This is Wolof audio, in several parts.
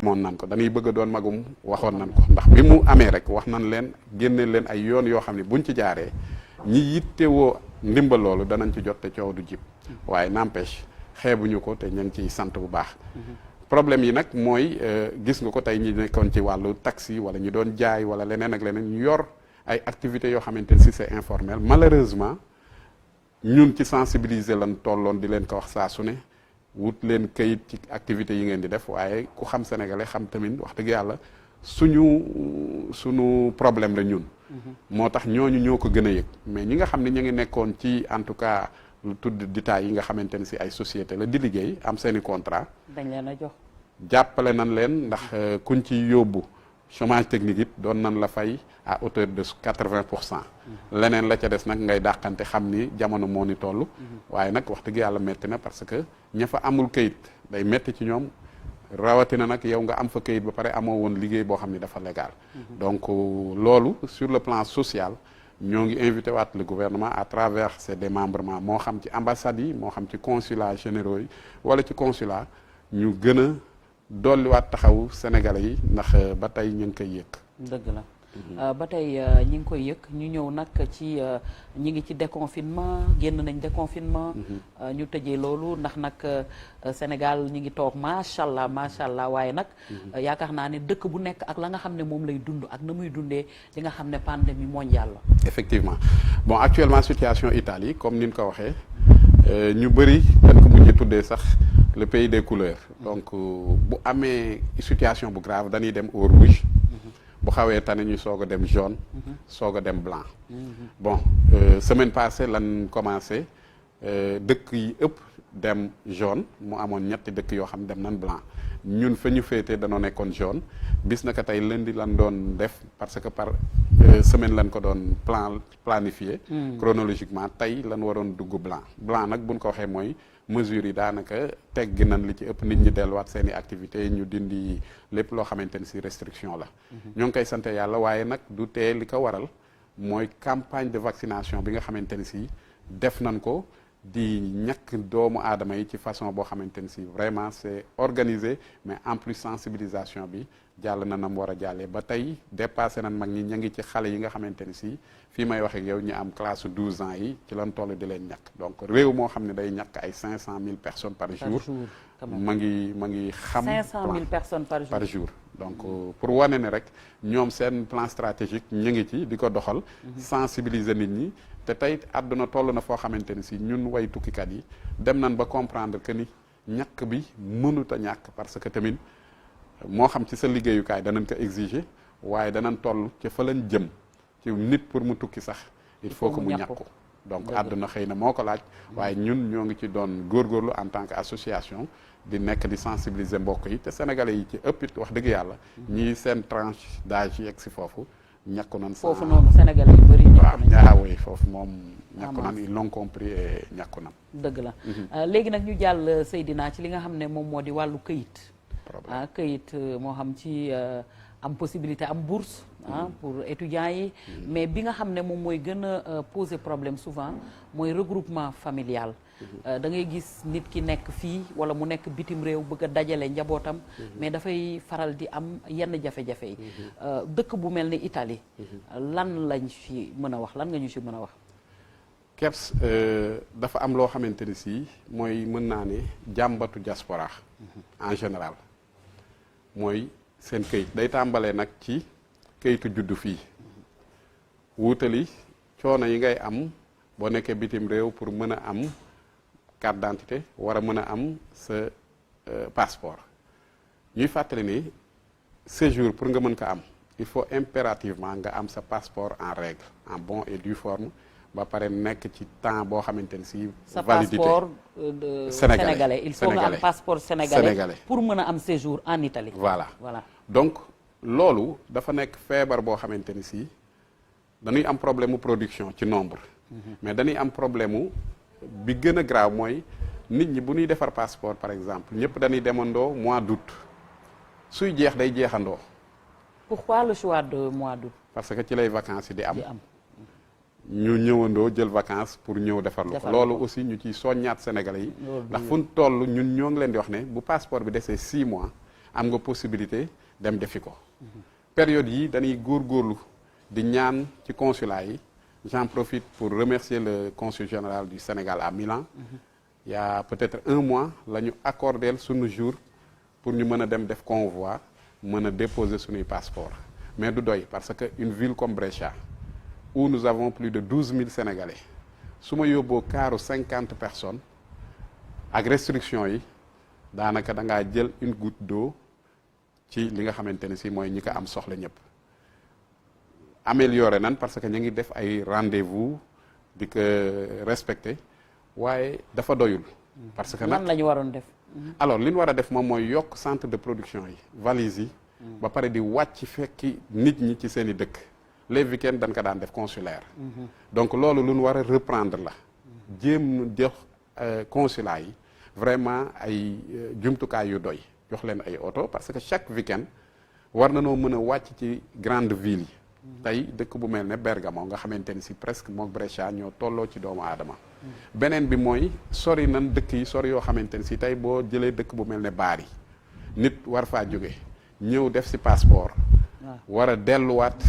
moon nan ko dañuy bëgg a doon magum waxoon nan ko ndax bi mu amee rek wax nan leen génne leen ay yoon yoo xam ne buñ ci jaaree ñi yittewoo ndimbal loolu danañ ci jot te coow du jib waaye n'empêche xeebuñu ko te ñu ngi ciy sant bu baax problème yi nag mooy gis nga ko tey ñi nekkoon ci wàllu taxi wala ñu doon jaay wala leneen ak leneen ñu yor ay activités yoo xamante ne si c'est informel malheureusement ñun ci sensibiliser lan tolloon di leen ko wax saa su ne wut leen kayit ci activités yi ngeen di def waaye ku xam sénégalais xam tamit wax dëgg yàlla suñu problème la ñun moo tax ñooñu ñoo ko gën a yëg mais ñi nga xam ne ñu ngi nekkoon ci en tout cas lu tudd détails yi nga xamante ne si ay société la di liggéey am seeni contrat dañ leen a jox jàppale nan leen ndax kuñ ci yóbbu chômage technique it doon nan la fay à hauteur de 80%. leneen la ca des nag ngay dàqante xam ni jamono moo ni toll waaye nag wax dëgg yàlla metti na parce que ña fa amul kayit day metti ci ñoom rawatina nag yow nga am fa kayit ba pare amoo woon liggéey boo xam ni dafa légal donc loolu sur le plan social ñoo ngi invité waat le gouvernement à travers ses démembrements moo xam ci ambassades yi moo xam ci consulat généraux yi wala ci consulat ñu gën a dolliwaat taxaw sénégalais yi ndax ba tey ñu ngi koy yëg dëgg la ba tey ñi ngi koy yëg ñu ñëw nag ci ñi ngi ci déconfinement génn nañ déconfinement ñu tëjee loolu ndax nag Sénégal ñi ngi toog macha allah waaye nag yaakaar naa ne dëkk bu nekk ak la nga xam ne moom lay dund ak na muy dundee li nga xam ne pandémie mondiale la effectivement bon actuellement situation Italie comme ni ñu ko waxee ñu bëri dañ ko mujj tuddee sax le pays des couleurs donc bu amee situation bu grave dañuy dem au rouge bu xawee tane ñu soog a dem jaune soog a dem blanc bon semaine passée lan commencé dëkk yi ëpp dem jaune mu amoon ñetti dëkk yoo xam dem nan blanc ñun fa ñu féete danoo nekkoon jaune bis naka tey lundi lan doon def parce que par semaine lan ko doon planifié chronologiquement tey lan waroon dugg blanc nag buñ ko waxee mooy mesures yi daanaka teggi nan li ci ëpp nit ñi delluwaat seen i activités ñu dindi lépp loo xamante ni si restriction la ñoo ngi koy sant yàlla waaye nag du tee li ko waral mooy campagne de vaccination bi nga xamante ni si def nañ ko di ñàkk doomu aadama yi ci façon boo xamante ni si vraiment c'est organisé mais en plus sensibilisation bi jàll na nam war a jàllee ba tey dépassé nan mag ñi ña ngi ci xale yi nga xamante ni si fii may wax ak yow ñu am classe 12 ans yi ci lan toll di leen ñàkk donc réew moo xam ne day ñàkk ay 500 000 personnes par jour ma ngi xam 500 000 personnes par jour donc pour wane ne rek ñoom seen plan stratégique ñu ngi ci di ko doxal sensibiliser nit ñi te tey àdduna toll na foo xamante ni si ñun way tukkikat yi dem nañ ba comprendre que ni ñàkk bi mënut a ñàkk parce que tamit moo xam ci sa liggéeyukaay danañ ko exiger waaye danañ toll ci fa lañ jëm ci nit pour mu tukki sax il faut que mu ñàkku donc àdduna xëy na moo ko laaj waaye ñun ñoo ngi ci doon góorgóorlu en tant que association di nekk di sensibiliser mbokk yi te sénégalais yi ci ëpp it wax dëgg yàlla ñii seen tranche d'âge yi egg si foofu ñàkku nañ foofu noonu sénégalais yu bëri waaw foofu moom ñàkku nañ ils l'ont compris et ñàkku nañ dëgg la léegi nag ñu jàll Seydina ci li nga xam ne moom moo di wàllu këyit këyit moo xam ci am possibilité am bourse pour étudiants yi mais bi nga xam ne moom mooy gën a poser problème souvent mooy regroupement familial da ngay gis nit ki nekk fii wala mu nekk bitim réew bëgg a dajale njabootam mais dafay faral di am yenn jafe-jafe yi dëkk bu mel ni Italie lan lañ fi mën a wax lan nga ñu ci mën a wax Kebs dafa am loo xamante ni si mooy mën naa ne jàmbatu diaspora en général mooy seen këyit day tàmbalee nag ci këyitu juddu fii wuutali coono yi ngay am boo nekkee bitim réew pour mën a am carte d'identité war a mën a am sa passeport ñuy fàttali ni séjour pour nga mën ko am il faut impérativement nga am sa passeport en règle en bon et due forme ba pare nekk ci temps boo xamante ni si validité passeport sénégalais il faut nga am passeport sénégalais pour mën a am séjour en Italie voilà donc loolu dafa nekk feebar boo xamante ni si dañuy am problème mu production ci nombre mais dañuy am problème mu bi gën a grave mooy nit ñi bu ñuy defar passeport par exemple ñëpp dañuy demandoo mois d'août suy jeex day jeexandoo pourquoi le choix de mois d'août parce que ci lay vacances yi di am ñu ñëwandoo jël vacances pour ñëw defarlu ko loolu aussi ñu ciy soññaat sénégalais yi ndax fu ñu toll ñun ñoo ngi leen di wax ne bu passeport bi desee 6 mois am nga possibilité dem defi ko période yi dañuy góorgóorlu di ñaan ci consulat yi. J'en profite pour remercier le consul général du Sénégal à Milan. Il y a peut-être 1 mois la ñu accordé suñu jour pour ñu mën a dem def convoi mën a déposer suñuy passeport mais du doy parce que une ville comme Brescia où nous avons plus de 12 000 Sénégalais su ma yóbboo kaaru 50 personnes ak restriction yi daanaka da ngaa jël une goutte d'eau ci li nga xamante ne si mooy ñi ko am soxla ñëpp amélioré nan parce que ñu ngi def ay rendez-vous di ko respecté waaye dafa doyul. parce que nag lan la ñu waroon def. alors li ñu war a def moom mooy yokk centre de production yi valises yi. ba pare di wàcc fekki nit ñi ci seen i dëkk. les week-ends dañ ko daan def consulaire. donc loolu lu ñu war a reprendre la. jéem jox consulat yi vraiment ay jumtukaay yu doy jox leen ay oto parce que chaque week-end war na noo mën a wàcc ci grande ville yi. tey dëkk bu mel ne Bergamo nga xamante ni si presque mook Brescia ñoo tolloo ci doomu aadama. beneen bi mooy sori nan dëkk yi sori yoo xamante ni si tey boo jëlee dëkk bu mel ne Bari nit war faa jóge ñëw def si passeport. war a delluwaat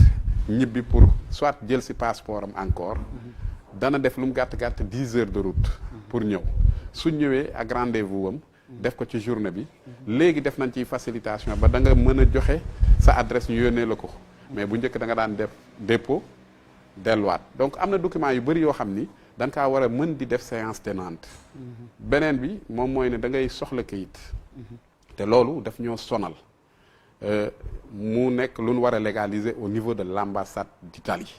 ñibbi pour soit jël si passeport am encore. dana def lu mu gàtt gàtt 10 heures de route. pour ñëw su ñëwee ak rendez-vous am. def ko ci journée bi. léegi def nañ ci facilitation ba da nga mën a joxe sa adresse ñu yónnee la ko. mais bu njëkk da nga daan def dépôt delluwaat donc am na document yu bëri yoo xam ni dañ kaa war a mën di def séance tenante. beneen bi moom mooy ne da ngay soxla kayit. te loolu daf ñoo sonal. mu nekk lu ñu war a légaliser au niveau de l'ambassade d'Italie.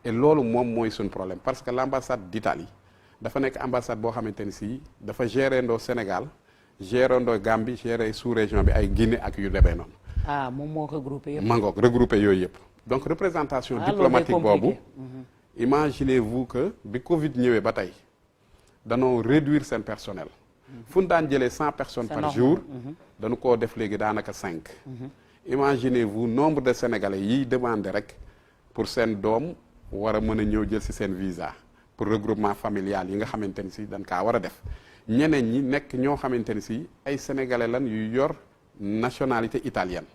et loolu moom mooy suñ problème parce que l'ambassade d'Italie dafa nekk ambassade boo xamante ni si dafa gérer ndoo Sénégal gérer ndoo Gambie gérer sous-région bi ay Guinée ak yu demee noonu. ah moom moo regroupé yëpp. mangoog regroupé yooyu yëpp. donc représentation diplomatique boobu. imaginez-vous que bi Covid ñëwee ba tey danoo réduire seen personnel. fu ñu daan jëlee 100 personnes par jour. dañu koo def léegi daanaka 5. imaginez-vous nombre de Sénégalais yiy demandé rek pour seen doom war a mën a ñëw jël si seen visa pour regroupement familial yi nga xamante ni si dañ kaa war a def ñeneen ñi nekk ñoo xamante ni si ay sénégalais lan yu yor nationalité italienne.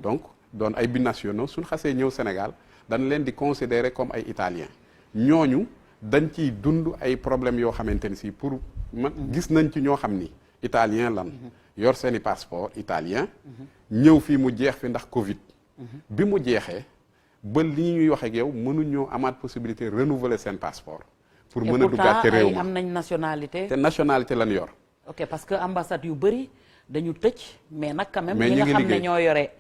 donc doon ay binationaux suñ xasee ñëw Sénégal dañ leen di considérer comme ay italiens ñooñu dañ ciy dund ay problèmes yoo xamante ni si pour man gis nañ ci ñoo xam ni italien lan yor seeni passeport italien ñëw fii mu jeex fi ndax Covid bi mu jeexee ba li ñuy wax ak yow mënuñoo amaat possibilité renouveler seen passeport pour mën a duggaat ci réew mi am nañ nationalité te nationalité lan yor ok parce que ambassade yu bëri dañu tëj mais nag quand même mais ñi ñu nga ngi xam ne liggéey. ñoo yore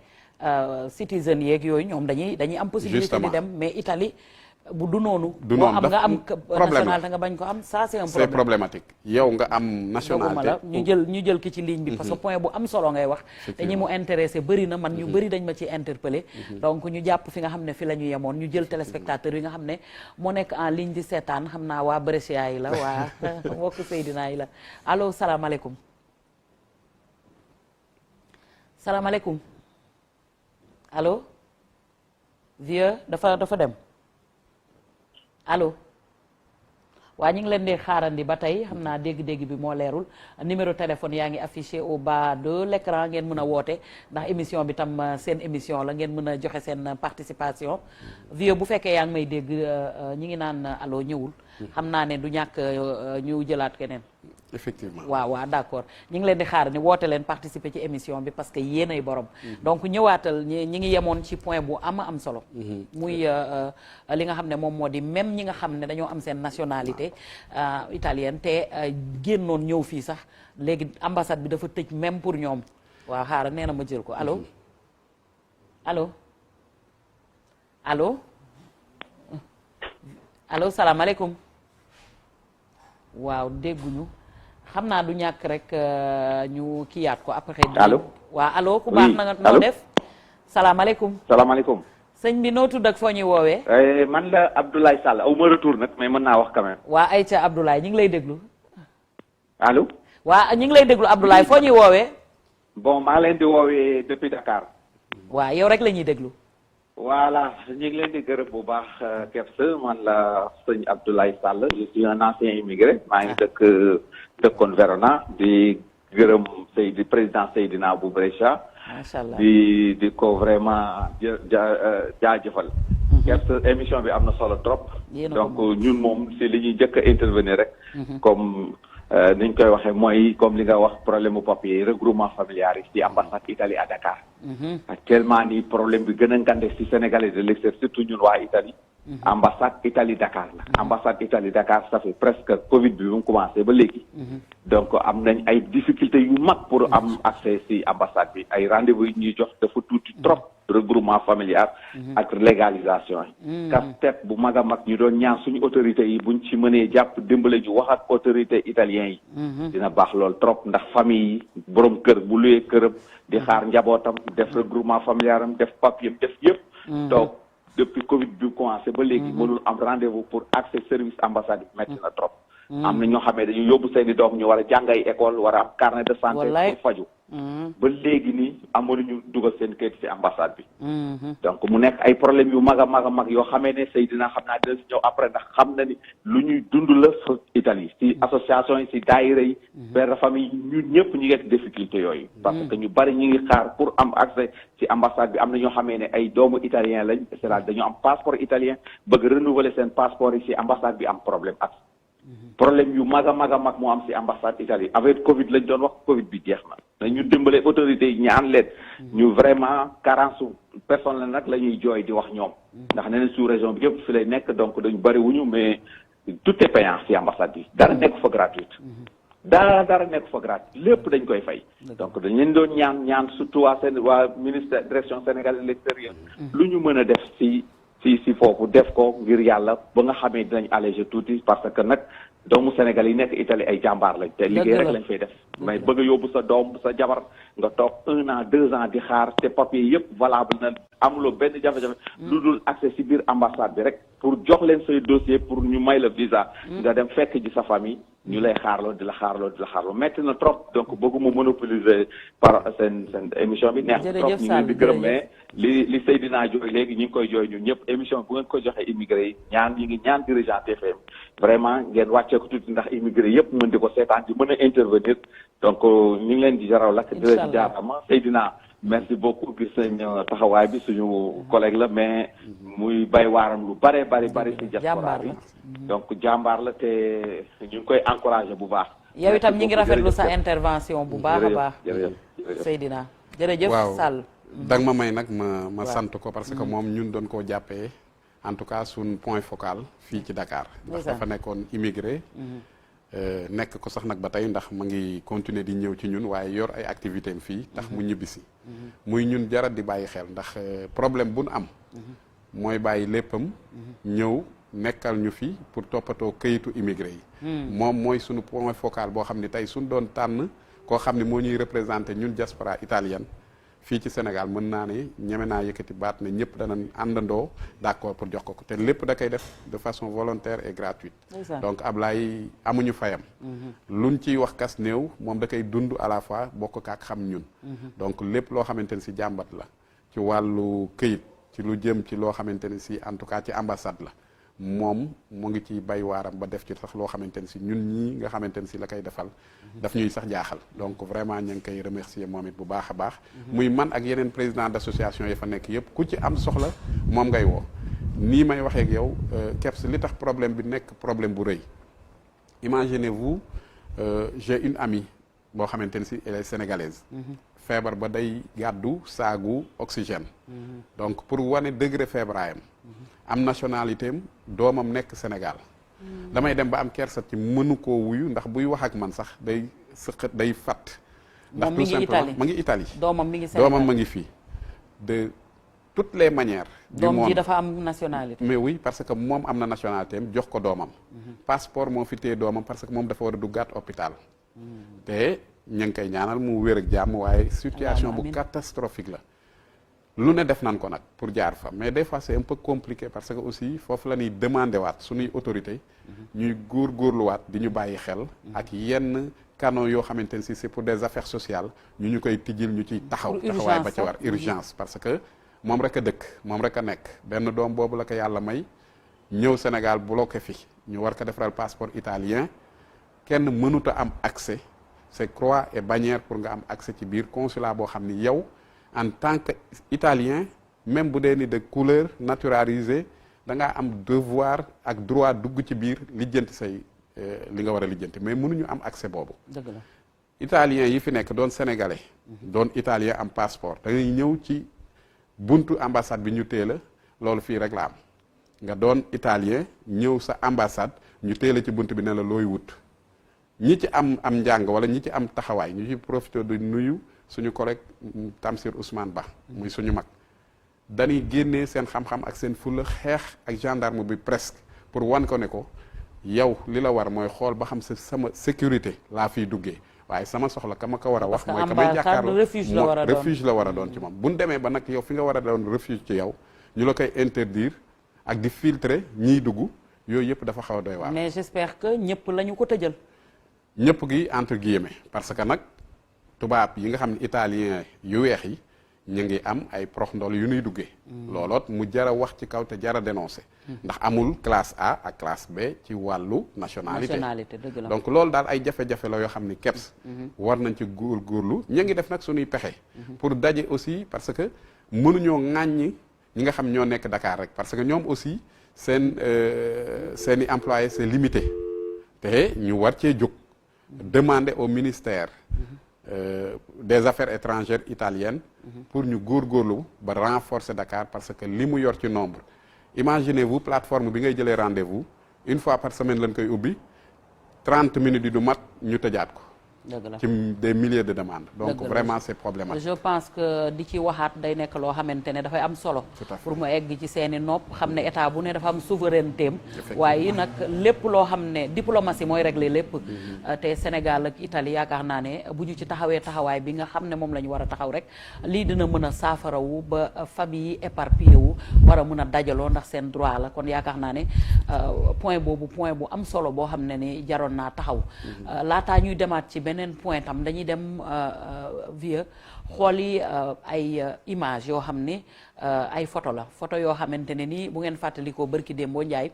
citizen yeeg yooyu ñoom dañuy am possibilité di Justement. dem mais Italie bu du noonu Du boo noonu, am daf- nga am problème la. nationalité nga bañ ko am ça c'est un c'est problème problématique yow nga am doguma nationalité la ñu jël ki ci ligne bi parce que point bu am solo ngay wax te ñi mu intéressé bëri na man ñu bëri dañ ma ci interpellé donc ñu jàpp fi nga xam ne fi la ñu yemoon ñu jël téléspectateurs yi nga xam ne moo nekk en ligne di seetaan xam naa waa Brescia yi la waa mbokk Seydina yi la allo salaamaaleykum salaamaaleykum allo vieux dafa dem allo waa ñu ngi leen di xaarandi ba tey xam naa dégg-dégg bi moo leerul numéro téléphone yaa ngi affiché au bas de l'écran ngeen mën a woote ndax émission bi tam seen émission la ngeen mën a joxe seen participation vieux bu fekkee yaa ngi may dégg ñi ngi naan allo ñëwul xam naa ne du ñàkk ñu jëlaat keneen effectivement waaw d'accord ñu ngi leen di xaar ni woote leen participer ci émission bi parce que yéenay borom donc ñëwaatal ñi ngi yemoon ci point bu am solo muy li nga xam ne moom moo di même ñi nga xam ne dañoo am seen nationalité italienne te génnoon ñëw fii sax léegi ambassade bi dafa tëj même pour ñoom waaw xaaral nee na ma jël ko allo allo allo allo salaamaaleykum waaw dégguñu xam naa du ñàkk rek ñu kiyaat ko après. allo waa allo ku baax na nga noo def. salaamaaleykum. salaamaaleykum. sëñ bi noo tudd ak foo ñuy woowee. man la Abdoulaye Sall aw ma retour nag mais mën naa wax quand même. waa Aïcha Abdoulaye ñu ngi lay déglu. allo. waa ñu ngi lay déglu Abdoulaye foo ñuy woowee. bon maa leen di woowee depuis Dakar. waa yow rek la ñuy déglu. voilà ñu ngi leen di gërëm bu baax Kebs man la sëñ Abdoulaye Sall je suis un ancien immigré maa ngi dëkkoon Verona di gërëm président Seydina bu Brescia macha allah di ko vraiment jaajëfal. Kebs émission bi am na solo trop. donc ñun moom si li ñuy njëkk a intervenir rek. comme niñ koy waxee mooy comme li nga wax problème mu papier regroupement familial yi ci ambassade Italie à Dakar. actuellement nii problème bi gën a ngande si Sénégalais de l'extérieur surtout ñun waa Italie. ambassade Italie Dakar la. ambassade Italie Dakar ça fait presque Covid bi mu commencé ba léegi. donc am nañ ay difficultés yu mag pour am accès si ambassade bi ay rendez-vous yi ñuy jox dafa tuuti trop. regroupement familial ak légalisation yi. casse-tête bu mag a mag ñu doon ñaan suñu autorités yi buñ ci mënee jàpp dimbale ju wax ak autorités italiens yi. dina baax lool trop ndax famille yi borom kër bu luyee këram di xaar njabootam def regroupement familial am def papier def yëpp. donc depuis Covid bi commencé ba léegi mënul am rendez-vous pour accès service ambassade yi métti na trop. am na ñoo xam ne dañu yóbbu seen i doom ñu war a jàng ay école war a am carnet de santé pour faju ba léegi nii amuñu dugal seen kayit ci ambassade bi. donc mu nekk ay problème yu mag a mag a mag yoo xamee ne Seydina xam naa dina si ñëw après ndax xam na ni lu ñuy dund la sa Italie ci association yi ci daayira yi père de famille ñun ñëpp ñu ngi difficulté yooyu parce que ñu bari ñu ngi xaar pour am accès ci ambassade bi am na ñoo xamee ne ay doomu italien lañ c'est-à-dire dañu am passeport italien bëgg renouveler seen passeport yi ci ambassade bi am problème ak problème yu mag a mag a mag moo am ci ambassade Italie avec Covid lañ doon wax Covid bi jeex na ñu dimbale autorités yi ñaan leen ñu vraiment carence personne la nag la ñuy jooy di wax ñoom ndax nee na sous région bi yëpp fi lay nekk donc dañu bëri wuñu mais tout est payant ci ambassade bi dara nekk fa gratuite dara nekk fa gratuite lépp dañ koy fay donc dañ leen doon ñaan surtout waa ministère direction sénégalaise de l'extérieur lu ñu mën a def ci foofu def ko ngir yàlla ba nga xamee dinañ alléger tuuti parce que nag doomu Sénégal yi nekk Italie ay jàmbaar lañ te liggéey rek lañ fay def mais bëgg a yóbbu sa doom sa jabar nga toog 1 an 2 ans di xaar te papier yëpp valable na amuloo benn jafe-jafe lu dul accès ci biir ambassade bi rek pour jox leen say dossier pour ñu may la visa nga dem fekk ji sa famille ñu lay xaarloo di la xaarloo metti na trop donc bëgguma monopoliser par seen émission bi neex trop ñu ngi leen di gërëm mais li Seydina jooy léegi ñu ngi koy jooy ñun ñëpp émission bu ngeen ko joxe immigré yi ñu ngi ñaan dirigeant TFM vraiment ngeen wàccee ko tuuti ndax immigré yëpp mën di ko seetaan di mën a intervenir donc ñu ngi leen di jaraw lakk di leen jaarama Seydina merci beaucoup gis nañ taxawaay bi suñu collègue la mais muy bay waaram lu bari ci diaspora bi donc jàmbaar la te ñu ngi koy encouragé bu baax yow itam ñi ngi rafetlu sa intervention bu baax a baax Seydina jërëjëf Sall danga ma may nag ma sant ko parce que moom ñun doon koo jàppee en tout cas suñ point focal fii ci Dakar ndax dafa nekkoon immigré nekk ko sax nag ba tey ndax ma ngi continuer di ñëw ci ñun waaye yor ay activité am fii tax mu ñibbisi muy ñun jarat di bàyyi xel ndax problème bu nu am mooy bàyyi léppam ñëw nekkal ñu fi pour toppatoo këyitu immigré yi moom mooy suñu point focal boo xam ne tey suñ doon tànn koo xam ne moo ñuy représenté ñun diaspora italienne fii ci Sénégal mën naa ne ñeme naa yëkkati baat ne ñëpp danañ àndandoo d'accord pour jox ko te lépp da koy def de façon volontaire et gratuite donc Ablaye amuñu fayam luñ ciy wax kas néew moom da koy dund à la fois bokk kaak xam ñun donc lépp loo xamante ne si jàmbat la ci wàllu këyit ci lu jëm ci loo xamante ne si en tout cas ci ambassade la moom mu ngi ci bay waaram ba def ci sax loo xamante ne si ñun ñii nga xamante ne si la koy defal daf ñuy sax jaaxal donc vraiment ñu ngi koy remercier moom it bu baax a baax muy man ak yeneen président d'association yi fa nekk yëpp ku ci am soxla moom ngay woo nii may waxee ak yow Kebs li tax problème bi nekk problème bu rëy imaginez-vous j'ai une amie boo xamante ne si elle est sénégalaise feebar ba day gàddu saagu oxygène donc pour wane degré feebaraayam am nationalité am doomam nekk Sénégal damay dem ba am kersa ci mënu koo wuyu ndax buy wax ak man sax day sëqat day fàtt ndax tout simplement ma ngi Italie doomam mi ngi Sénégal doomam ma ngi fii de toutes les manières du monde doom ji dafa am nationalité mais oui parce que moom am na nationalité am jox ko doomam passeport moo fi téye doomam parce que moom dafa war a duggaat hôpital te ñu ngi koy ñaanal mu wér ak jàmm waaye situation bu catastrophique la lu ne def nan ko nag pour jaar fa mais des fois c'est un peu compliqué parce que aussi foofu la ñuy demandé waat suñuy autorité ñuy góorgóorluwaat di ñu bàyyi xel ak yenn canaux yoo xamante ne si c'est pour des affaires sociales ñu koy tijjil ñu ciy taxawaay ba ca war urgence parce que moom rek a dëkk moom rek a nekk benn doom boobu la ko yàlla may ñëw Sénégal bloqué fi ñu war ko defaral passeport italien kenn mënut a am accès c'est croix et bannière pour nga am accès ci biir consulat boo xam ni yow en tant que italien même bu dee ni de couleur naturalisée da ngaa am devoir ak droit dugg ci biir lijjanti say li nga war a lijjanti mais mënuñu am accès boobu. dëgg la italien yi fi nekk doon sénégalais. doon italien am passeport da ngay ñëw ci buntu ambassade bi ñu téye la loolu fii rek la am nga doon italien ñëw sa ambassade ñu téye la ci buntu bi ne la looy wut. ñi ci am njàng wala ñi ci am taxawaay ñu ci profité du nuyu suñu collègue Tamsir Ousmane Ba muy suñu mag dañuy génnee seen xam-xam ak seen fulla xeex ak gendarme bi presque pour wan ko ne ko yow li la war mooy xool ba xam sama sécurité laa fiy duggee waaye sama soxla ka ma ko war a wax mooy ka may jàkkaarloo refuge la war a doon ci moom bu ñu demee ba nag yow fi nga war a doon refuge ci yow ñu la koy interdire ak di filtrer ñiy dugg yooyu yëpp dafa xaw a doy waar. mais j'espère que ñëpp la ñu ko tëjal. ñëpp gi entre guillemets parce que nag tubaab yi nga xam ne italien yu weex yi ñu ngi am ay prox ndol yu nuy duggee. looloot mu jar a wax ci kaw te jar a dénoncer. ndax amul classe A ak classe B ci wàllu nationalité dëgg la. donc loolu daal ay jafe-jafe la yoo xam ni keps war nañ ci góorgóorlu ñu ngi def nag suñuy pexe. pour daje aussi parce que mënuñoo ŋàññi ñi nga xam ñoo nekk Dakar rek parce que ñoom aussi seeni employés c'est limité te ñu war cee jóg. demander au ministère des affaires étrangères italiennes pour ñu góorgóorlu ba renforcer Dakar parce que li mu yor ci nombre imaginez-vous plateforme bi ngay jëlee rendez-vous une fois par semaine lañ koy ubbi 30 minutes yi du mat ñu tëjaat ko ci des milliers de demandes donc vraiment c'est problématique. je pense que di ci waxaat day nekk loo xamante ne dafay am solo pour mu egg ci seeni nopp xam ne état bu ne dafa am souveraineté am waaye nag lépp loo xam ne diplomatie mooy régler lépp te Sénégal ak Italie yaakaar naa ne bu ñu ci taxawee taxawaay bi nga xam ne moom la ñu war a taxaw rek lii dina mën a saafarawu ba famille yi éparpillé wu war a mën a dajaloo ndax seen droit la kon yaakaar naa ne point boobu point bu am solo boo xam ne ni jaroon naa taxaw laataa ñuy demaat ci beneen point tam dañuy dem vieux xooli ay image yoo xam ne ay photo yoo xamante ne ni bu ngeen fàttalikoo bërki démboo Njaay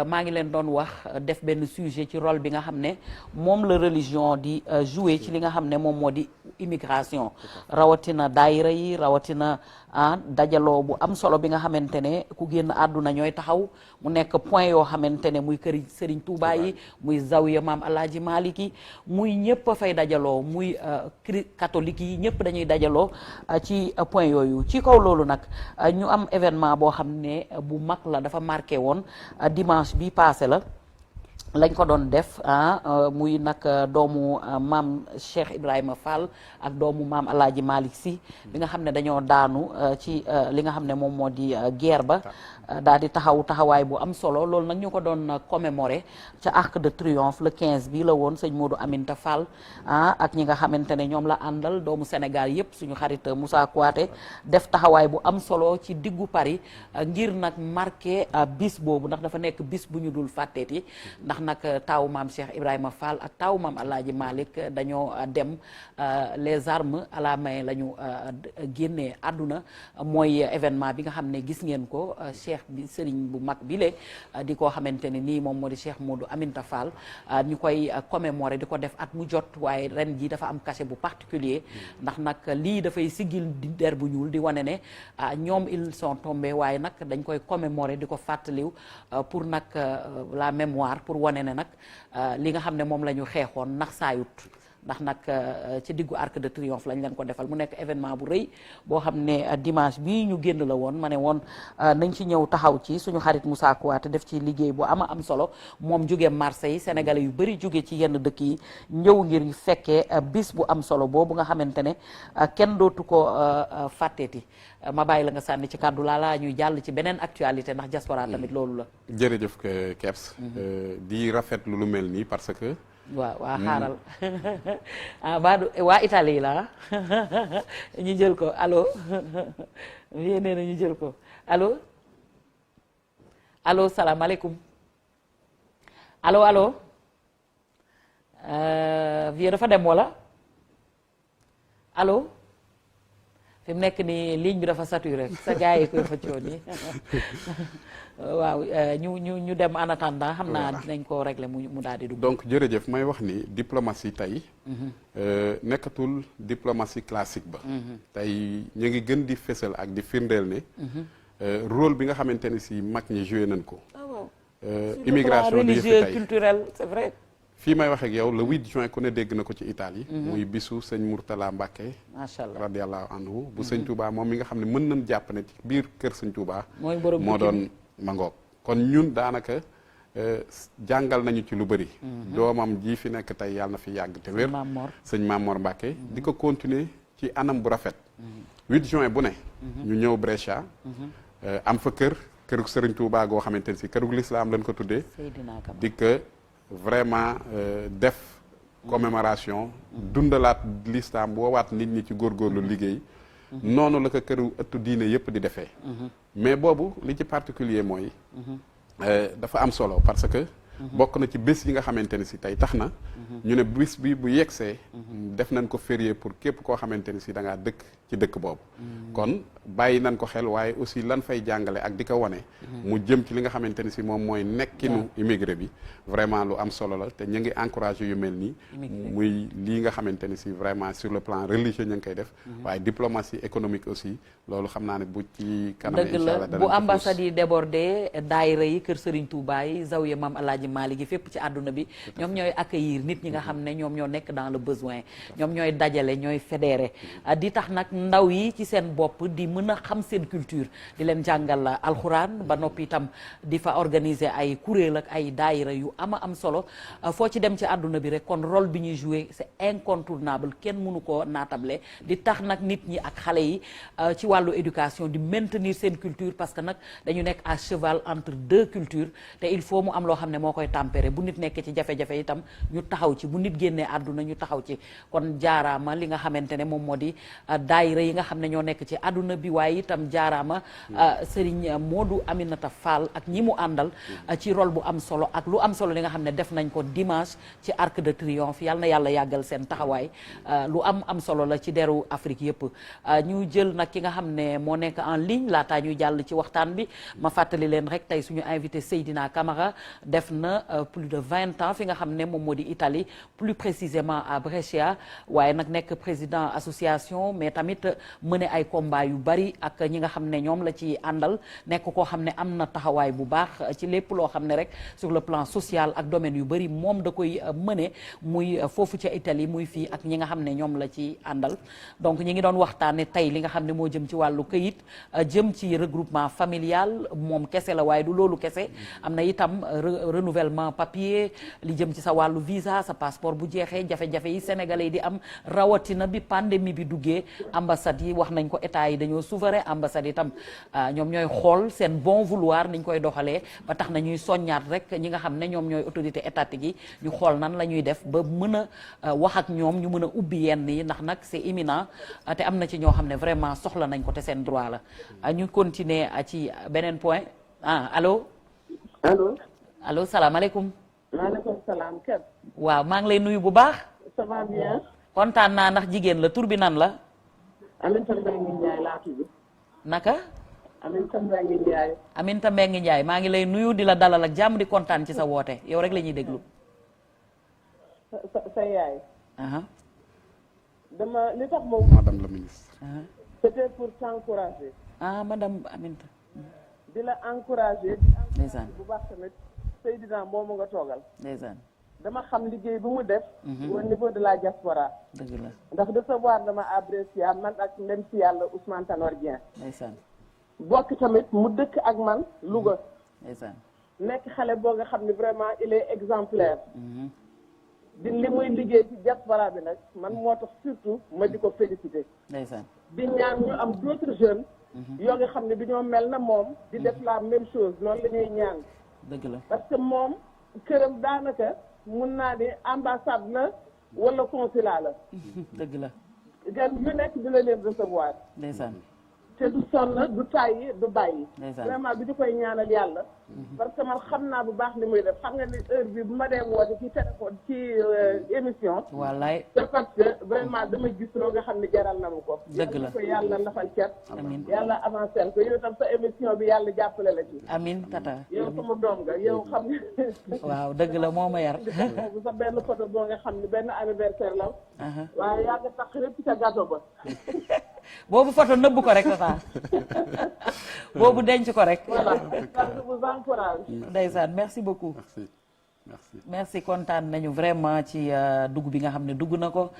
maa ngi leen doon wax def benn sujet ci rôle bi nga xam ne moom la religion di jouer ci li nga xam ne moom moo di immigration rawatina daayira yi rawatina dajaloo bu am solo bi nga xamante ne ku génn àdduna ñooy taxaw mu nekk point yoo xamante ne muy kër Serigne Touba yi muy zawiya maam Alaaji Malik yi muy ñëpp a fay dajaloo muy catholique yi ñëpp dañuy dajaloo ci point yooyu ci kaw loolu nag ñu am événement boo xam ne bu mag la dafa marqué woon dimanche bi passé la lañ ko doon def muy nag doomu maam Cheikh Ibrahima Fall ak doomu maam Alaaji Malick Sy bi nga xam ne dañoo daanu ci li nga xam ne moom moo di guerre ba daal di taxawaay bu am solo loolu nag ñu ko doon commémorer ca Arc de Triomphe le 15 bii la woon sëñ Modou Aminta Fall ak ñi nga xamante ne ñoom la àndal doomu Sénégal yépp suñu xarit Moussa Kouaté def taxawaay bu am solo ci diggu Paris ngir nag marqué bis boobu ndax dafa nekk bis bu ñu dul fàtteeti ndax nag taawu maam Cheikh Ibrahima Fall ak taawu maam Alaaji Malick dañoo dem les armes à la main la ñu génnee àdduna mooy événement bi nga xam ne gis ngeen ko cheikh bi sëriñ bu mag bi le di ko xamante ne nii moom moo di Cheikh Modou Aminta Fall ñu koy commémorer di ko def at mu jot waaye ren ji dafa am cachet bu particulier ndax nag lii dafay siggil di der bu ñuul di wane ne ñoom ils sont tombés waaye nag dañ koy commémorer di ko fàttaliw pour nag la mémoire pour wane ne nag li nga xam ne moom la ñu xeexoon nax saayut ndax nag ci diggu Arc de Triomphe lañ leen ko defal mu nekk événement bu rëy boo xam ne dimanche bii ñu génn la woon ma ne woon nañ ci ñëw taxaw ci suñu xarit Moussa Kouaté def ci liggéey bu am solo moom jóge Marseille sénégalais yu bëri jóge ci yenn dëkk yi ñëw ngir fekkee bis bu am solo boobu nga xamante ne kenn dootu ko fàtteeti ma bàyyi la nga sànni ci kàddu laa ñuy jàll ci beneen actualité ndax diaspora tamit loolu la. jërëjëf Kebs di rafetlu lu mel nii parce que. waaw xaaral waa Italie la ñu jël ko allo vie nee na ñu jël ko allo salaamaaleykum allo vie dafa dem wala allo fi mu nekk nii ligne bi dafa saturé sa gars yi koy xëccoo nii waaw ñu dem en attendant xam naa dinañ ko régler mu daal di dugg. donc jërëjëf may wax ni diplomatie tey nekkatul diplomatie classique ba. tey ñu ngi gën di fësal ak di firndeel ne. rôle bi nga xamante ne si mag ñi joué nañ ko. immigration religieuse culturelle c'est vrai. fii may wax ak yow le 8 juin ku ne dégg na ko ci Italie. muy bisu sëñ Mourtala Mbacké. macha allah radiyallahu anhu bu sëñ Touba moom mi nga xam ne mën nañ jàpp ne ci biir kër sëñ Touba. moo doon mangoog kon ñun daanaka jàngal nañu ci lu bëri. doomam ji fi nekk tey yàlla na fi yàgg te wér. sëñ Mamor Mbacké. di ko continuer ci anam bu rafet. 8 juin bu ne. ñu ñëw Brescia. am fa kërug sëriñ Touba goo xamante ne si kërug l'islam lañ ko tuddee. di ko vraiment def commémoration dundalaat l'islam woowaat nit ñi ci góorgóorlu liggéey. noonu la ko këru ëttu diine yëpp di defee. mais boobu li ci particulier mooy. dafa am solo parce que. bokk na ci bés yi nga xamante ne si tey tax na. ñu ne bés bi bu yegsee. def nañ ko férié pour képp koo xamante ne si da ngaa dëkk ci dëkk boobu. kon bàyyi nañ ko xel waaye aussi lan fay jàngale ak di ko wane. mu jëm ci li nga xamante ne si moom mooy nekkinu immigré bi. vraiment lu am solo la te ñu ngi encouragé yu mel nii. muy lii nga xamante ne si vraiment sur le plan religieux ñu ngi koy def. waaye diplomatie économique aussi loolu xam naa ne bu ci kanam incha allah bu ambassade yi débordé daayira yi kër Serigne Touba yi zawiya Maam Alaaji Maalik gi fépp ci àdduna bi ñoom ñooy accueillir nit ñi nga xam ne ñoom ñoo nekk dans le besoin ñoom ñooy dajale ñooy fédéré di tax nag ndaw yi ci seen bopp di mën a xam seen culture di leen jàngal alxuraan ba noppi itam di fa organiser ay kuréel ak ay daayira yu am solo foo ci dem ci àdduna bi rek kon rôle bi ñuy jouer c'est incontournable kenn mënu ko naatable di tax nag nit ñi ak xale yi ci wàllu éducation di maintenir seen culture parce que nag dañu nekk à cheval entre deux cultures te il faut mu am loo xam ne moo koy tempérer bu nit nekkee ci jafe-jafe itam ñu taxaw ci bu nit génnee àdduna ñu taxaw ci kon jaaraama li nga xamante ne moom moo di daayira yi nga xam ne ñoo nekk ci àdduna bi waaye itam jaaraama Serigne Modou Aminata Fall ak ñi mu àndal ci rôle bu am solo ak lu am solo li nga xam ne def nañ ko dimanche ci Arc de Triomphe yal na yàlla yàggal seen taxawaay lu am solo la ci deru Afrique yëpp ñu jël nag ki nga xam ne moo nekk en ligne laataa ñuy jàll ci waxtaan bi ma fàttali leen rek tey suñu invité Seydina Camara def na plus de 20 ans fi nga xam ne moom moo di Italie plus précisément à Brescia waaye nag nekk président association mais tamit mëne ay combat yu bari ak ñi nga xam ne ñoom la ci àndal nekk koo xam ne am na taxawaay bu baax ci lépp loo xam ne rek sur le plan social ak domaine yu bari moom da koy mëne muy foofu ca Italie muy fii ak ñi nga xam ne ñoom la ci àndal donc ñi ngi doon waxtaane tey li nga xam ne moo jëm ci wàllu këyit jëm ci regroupement familial moom kese la waaye du loolu kese am na itam renouvellement papier li jëm ci sa wàllu visa sa passeport bu jeexee jafe-jafe yi sénégalais yi di am rawatina bi pandémie bi duggee ambassade yi wax nañ ko état yi dañoo souverain ambassade itam ñoom ñooy xool seen bon vouloir niñ koy doxalee ba tax na ñuy soññaat rek ñi nga xam ne ñoom ñooy autorité étatique yi ñu xool nan la ñuy def ba mën a wax ak ñoom ñu mën a ubbi yenn yi ndax nag c'est imminent te am na ci ñoo xam ne vraiment soxla nañ ko te seen droit la ñu continuer ci beneen point allo allo salaamaaleykum. maaleykum salaam Kër. waaw maa ngi lay nuyu bu baax. ça va bien. kontaan naa ndax jigéen la tur bi nan la. Aminata Mbengue Ndiaye laa tudd. naka. Aminata Mbengue Ndiaye. Aminata Mbengue Ndiaye maa ngi lay nuyu di la dalal ak jàmm di kontaan ci sa woote yow rek la ñuy déglu. sa yaay. dama li tax moom. madame la ministre. peut-être pour t'encourager. madame Aminata. di la encourager. ndeysaan bu baax tamit Seydina moomu nga toogal. ndeysaan. dama xam liggéey bu mu def. au niveau de la diaspora. dëgg la ndax recevoir dama à Brescia man ak ndem si yàlla Ousmane Tanor Dieng. ndeysaan. bokk tamit mu dëkk ak man Louga. ndeysaan. nekk xale boo nga xam ne vraiment il est exemplaire. di li muy liggéey ci diaspora bi nag man moo tax surtout ma di ko féliciter. ndeysaan. di ñaan ñu am d'autres jeunes. yoo nga xam ne dañoo mel na moom. di def la même chose loolu la ñuy ñaan. dëgg la parce que moom këram daanaka mun naa ne ambassade la wala consulat la. dëgg la. gan yu nekk di la leen recevoir. ndeysaan. te du sonn du tàyyi du bàyyi. ndeysaan. vraiment bi di koy ñaanal yàlla parce que man xam naa bu baax li muy def xam nga ni heure bi bu ma dee woote ci téléphone ci émission. wallaay. c'est parce que vraiment dama gis loo nga xam ne jaral na mu ko. dëgg la ko yàlla lafal cet. amiin yàlla avancé ko yow tam sa émission bi yàlla jàppale la ci. amiin tata. yow sama doom nga yow xam nga. waaw dëgg la moo ma yar. bu sa benn photo boo nga xam ne benn anniversaire la. waaye yaa nga tax rëpp ca gâteau ba. boobu photo nëbb ko rek tata boobu denc ko rek. voilà je vous encourage. ndeysaan merci beaucoup. merci kontaan nañu vraiment ci dugg bi nga xam ne dugg na ko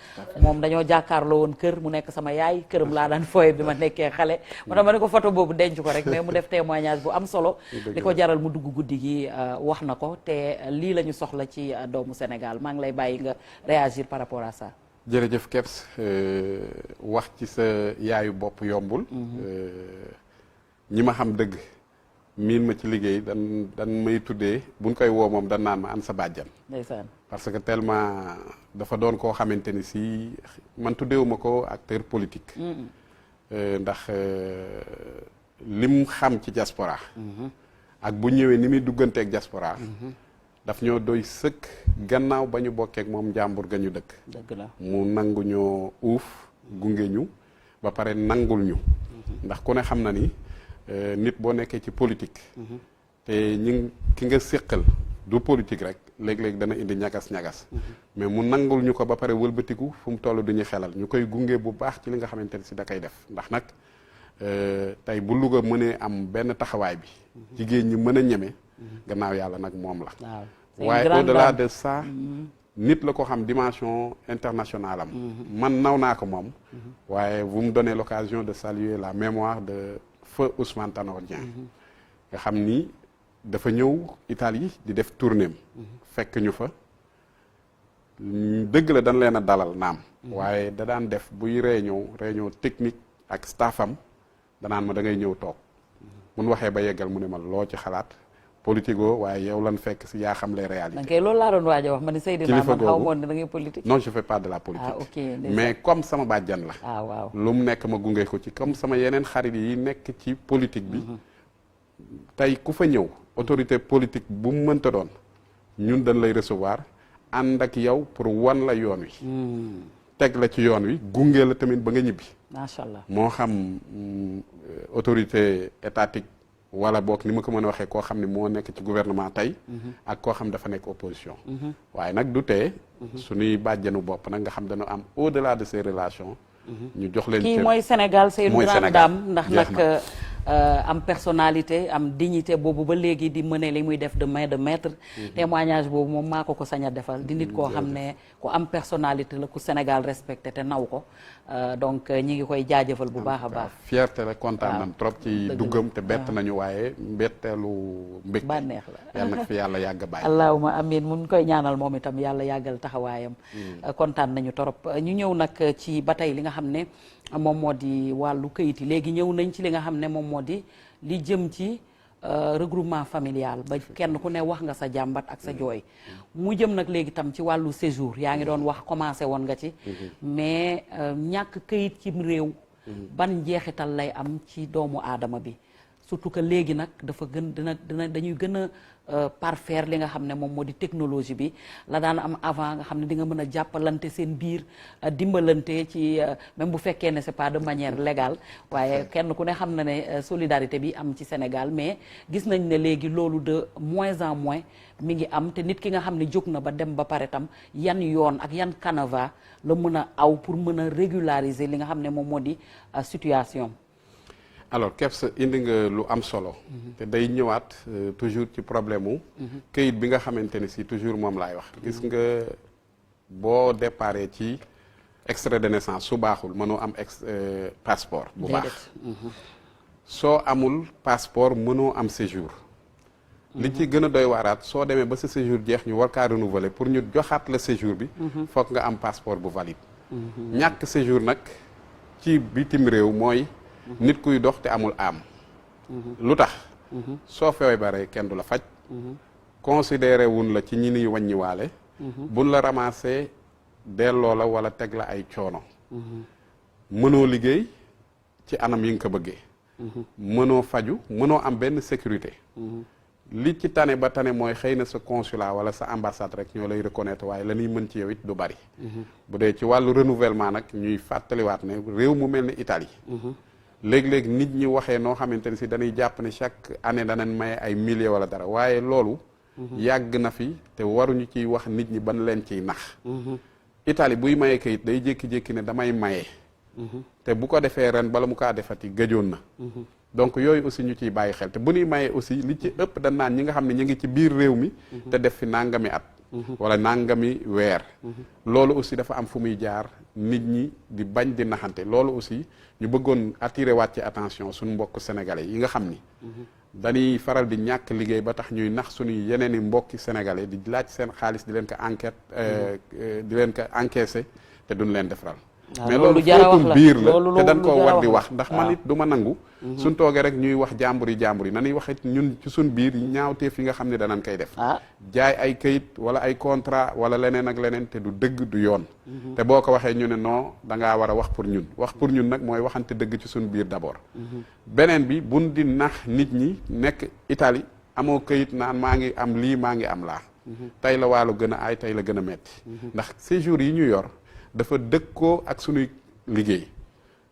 moom dañoo jàkkaarloo woon kër mu nekk sama yaay këram laa daan fooye bi ma nekkee xale moo tax ma ne ko photo boobu denc ko rek mais mu def témoignage bu am solo li ko jaral mu dugg guddi gi wax na ko te lii la ñu soxla ci doomu Sénégal maa ngi lay bàyyi nga réagir par rapport à ça. jërëjëf Kebs wax ci sa yaayu bopp yombul ñi ma xam dëgg miin ma ci liggéey dan may tuddee buñ koy woo moom dan naan ma an sa bàjjan ndeysaan parce que tellement dafa doon koo xamante ni si man tuddeewuma ko acteur politique ndax lim xam ci diaspora ak bu ñëwee ni muy dugganteeg diaspora daf ñoo doy sëkk gannaaw ba ñu bokkeek moom njàmbur ga ñu dëkk dëgg la mu nangu ñoo uuf gunge ñu ba pare nangul ñu ndax ku ne xam na ni nit boo nekkee ci politique te ki nga séqal du politique rek léeg-léeg dana indi ñagas-ñagas mais mu nangul ñu ko ba pare wëlbatiku fu mu toll duñu xelal ñu koy gunge bu baax ci li nga xamante ne si da koy def ndax nag tey bu Louga mënee am benn taxawaay bi jigéen ñi mën a ñeme gannaaw yàlla nag moom la waaye au-delà de ça nit la ko xam dimension internationale am man naw naa ko moom waaye vous me donnez l'occasion de saluer la mémoire de feu Ousmane Tanor Dieng nga xam ni dafa ñëw Italie di def tournéem fekk ñu fa dëgg la dañ leen a dalal naam waaye da daan def buy réunion technique ak staffam danaan ma da ngay ñëw toog mun waxee ba yeggal mu ne ma loo ci xalaat politico waaye yow lan fekk si yaa xam les réalités. donc loolu laa doon waaj a wax ma ni Seydina man xaw moon ne da ngay politique. non je fais pas de la politique. ah ok mais comme sama bàjjan la. ah waaw lu mu nekk ma gunge ko ci comme sama yeneen xarit yi nekk ci politique bi. tey ku fa ñëw autorité politique bu mu mënta doon ñun dañ lay recevoir ànd ak yow pour wan la yoon wi. teg la ci yoon wi gunge la tamit ba nga ñibbi. macha allah moo xam autorité étatique. wala boog ni ma ko mën a waxee koo xam ne moo nekk ci gouvernement tey ak koo xam dafa nekk opposition waaye nag du tee suñuy bàjjanu bopp nag nga xam dañu am au-delà de ces relations ñu jox leen kii mooy Sénégal c'est une grande dame ndax nag am personnalité am dignité boobu ba léegi di mëne li muy def de main de maître témoignage boobu moom maa ko sañ a defal di nit koo xam ne ku am personnalité la ku Sénégal respecté te naw ko donc ñi ngi koy jaajëfal bu baax a baax fierté la kontaan nañ trop ci duggam te bett nañu waaye mbetteelu mbég bànneex la yàlla na fi yàlla yàgg bàyyi allahuma amin mun koy ñaanal moom itam yàlla yàggal taxawaayam kontaan nañu trop ñu ñëw nag ci ba tey li nga xam ne moom moo di wàllu këyit yi léegi ñëw nañ ci li nga xam ne moom moo di li jëm ci regroupement familial ba kenn ku ne wax nga sa jàmbat ak sa jooy mu jëm nag léegi tam ci wàllu séjour yaa ngi doon wax commencé woon nga ci mais ñàkk këyit ci réew ban njeexital lay am ci doomu aadama bi surtout que léegi nag dafa gën dañuy gën a parfaire li nga xam ne moom moo di technologie bi la daan am avant nga xam ne di nga mën a jàppalante seen biir dimbalante ci même bu fekkee ne c'est pas de manière légale waaye kenn ku ne xam na ne solidarité bi am ci Sénégal mais gis nañ ne léegi loolu de moins en moins mi ngi am te nit ki nga xam ne jóg na ba dem ba pare tam yan yoon ak yan canevas la mën a aw pour mën a régulariser li nga xam ne moom moo di situation. alors Kebs indi nga lu am solo te day ñëwaat toujours ci problème mu këyit bi nga xamante ni si toujours moom laay wax gis nga boo déparé ci extrait de naissance su baaxul mënoo am passeport bu baax soo amul passeport mënoo am séjour li ci gën a doy waaraat soo demee ba sa séjour jeex ñu war kaa renouveler pour ñu joxaat la séjour bi foog nga am passeport bu valide ñàkk séjour nag ci bitim réew mooy nit kuy dox te amul am lu tax soo feebaree kenn du la faj considéré wun la ci ñi niy wàññiwaale buñ la ramassé delloo la wala teg la ay coono mënoo liggéey ci anam yi nga ko bëggee mënoo faju mënoo am benn sécurité li ci tane ba tane mooy xëy na sa consulat wala sa ambassade rek ñoo lay reconnaître waaye la ñuy mën ci yow it du bari. bu dee ci wàllu renouvellement nag ñuy fàttaliwaat ne réew mu mel ni Italie. léeg-léeg nit ñi waxee noo xamante ni si dañuy jàpp ne chaque année danañ maye ay milliers wala dara waaye loolu. yàgg na fi te waruñu ciy wax nit ñi ban leen ciy nax. Italie buy maye kayit day jékki-jékki ne damay maye. te bu ko defee ren bala mu kaa defati gëjoon na. donc yooyu aussi ñu ciy bàyyi xel te bu ñuy maye aussi li ci ëpp dañ naan ñi nga xam ne ñu ngi ci biir réew mi. te def fi nangami at. wala nangami weer. loolu aussi dafa am fu muy jaar nit ñi di bañ di naxante loolu aussi ñu bëggoon attirer waat ci attention suñu mbokk sénégalais yi nga xam ni. dañuy faral di ñàkk liggéey ba tax ñuy nax suñuy yeneen i mbokki sénégalais di laaj seen xaalis di leen ko di leen ko encaissé te duñ leen defaral. mais loolu fóotum biir la te dañ koo war di wax ndax man it du ma nangu. suñ toogee rek ñuy wax jàmbur yi nañuy wax it ñun ci suñ biir ñaawteef yi nga xam ne danañ koy def. jaay ay kayit wala ay contrat wala leneen ak leneen te du dëgg du yoon. te boo ko waxee ñu ne non da ngaa war a wax pour ñun wax pour ñun nag mooy waxante dëgg ci suñ biir d'abord. beneen bi buñ di nax nit ñi nekk Italie amoo kayit naan maa ngi am lii maa ngi am laa. tey la wàllu gën a aay tey la gën a metti ndax séjour yi ñu yor. dafa dëkkoo ak suñuy liggéey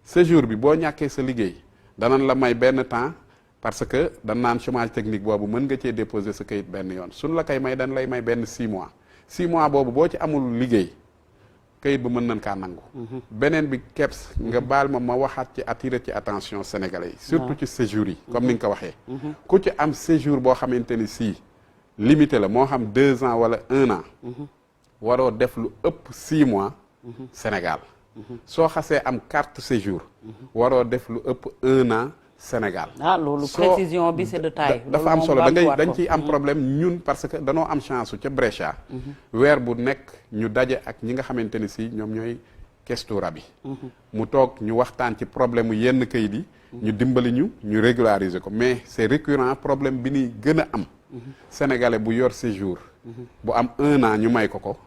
séjour bi boo ñàkkee sa liggéey danañ la may benn temps parce que dañ naan chômage technique boobu mën nga cee déposer sa kayit benn yoon suñ la koy may dañ lay may benn 6 mois 6 mois boobu boo ci amul liggéey kayit ba mën nañ kaa nangu. beneen bi keps nga baal ma waxaat ci attirer ci attention sénégalais yi. surtout ci séjour yi comme ni nga ko waxee. ku ci am séjour boo xamante ni si limité la moo xam 2 ans wala 1 an. waroo def lu ëpp 6 mois. Sénégal soo xasee am carte séjour waroo def lu ëpp 1 an Sénégal loolu précision bi c'est de taille dafa am solo dañ ciy am problème ñun parce que danoo am chance ca Brescia weer bu nekk ñu daje ak ñi nga xamante ni si ñoom ñooy questura bi mu toog ñu waxtaan ci problème mu yenn kayit yi ñu dimbali ñu régulariser ko mais c'est récurrent problème bi ni gën a am sénégalais bu yor séjour bu am 1 an ñu may ko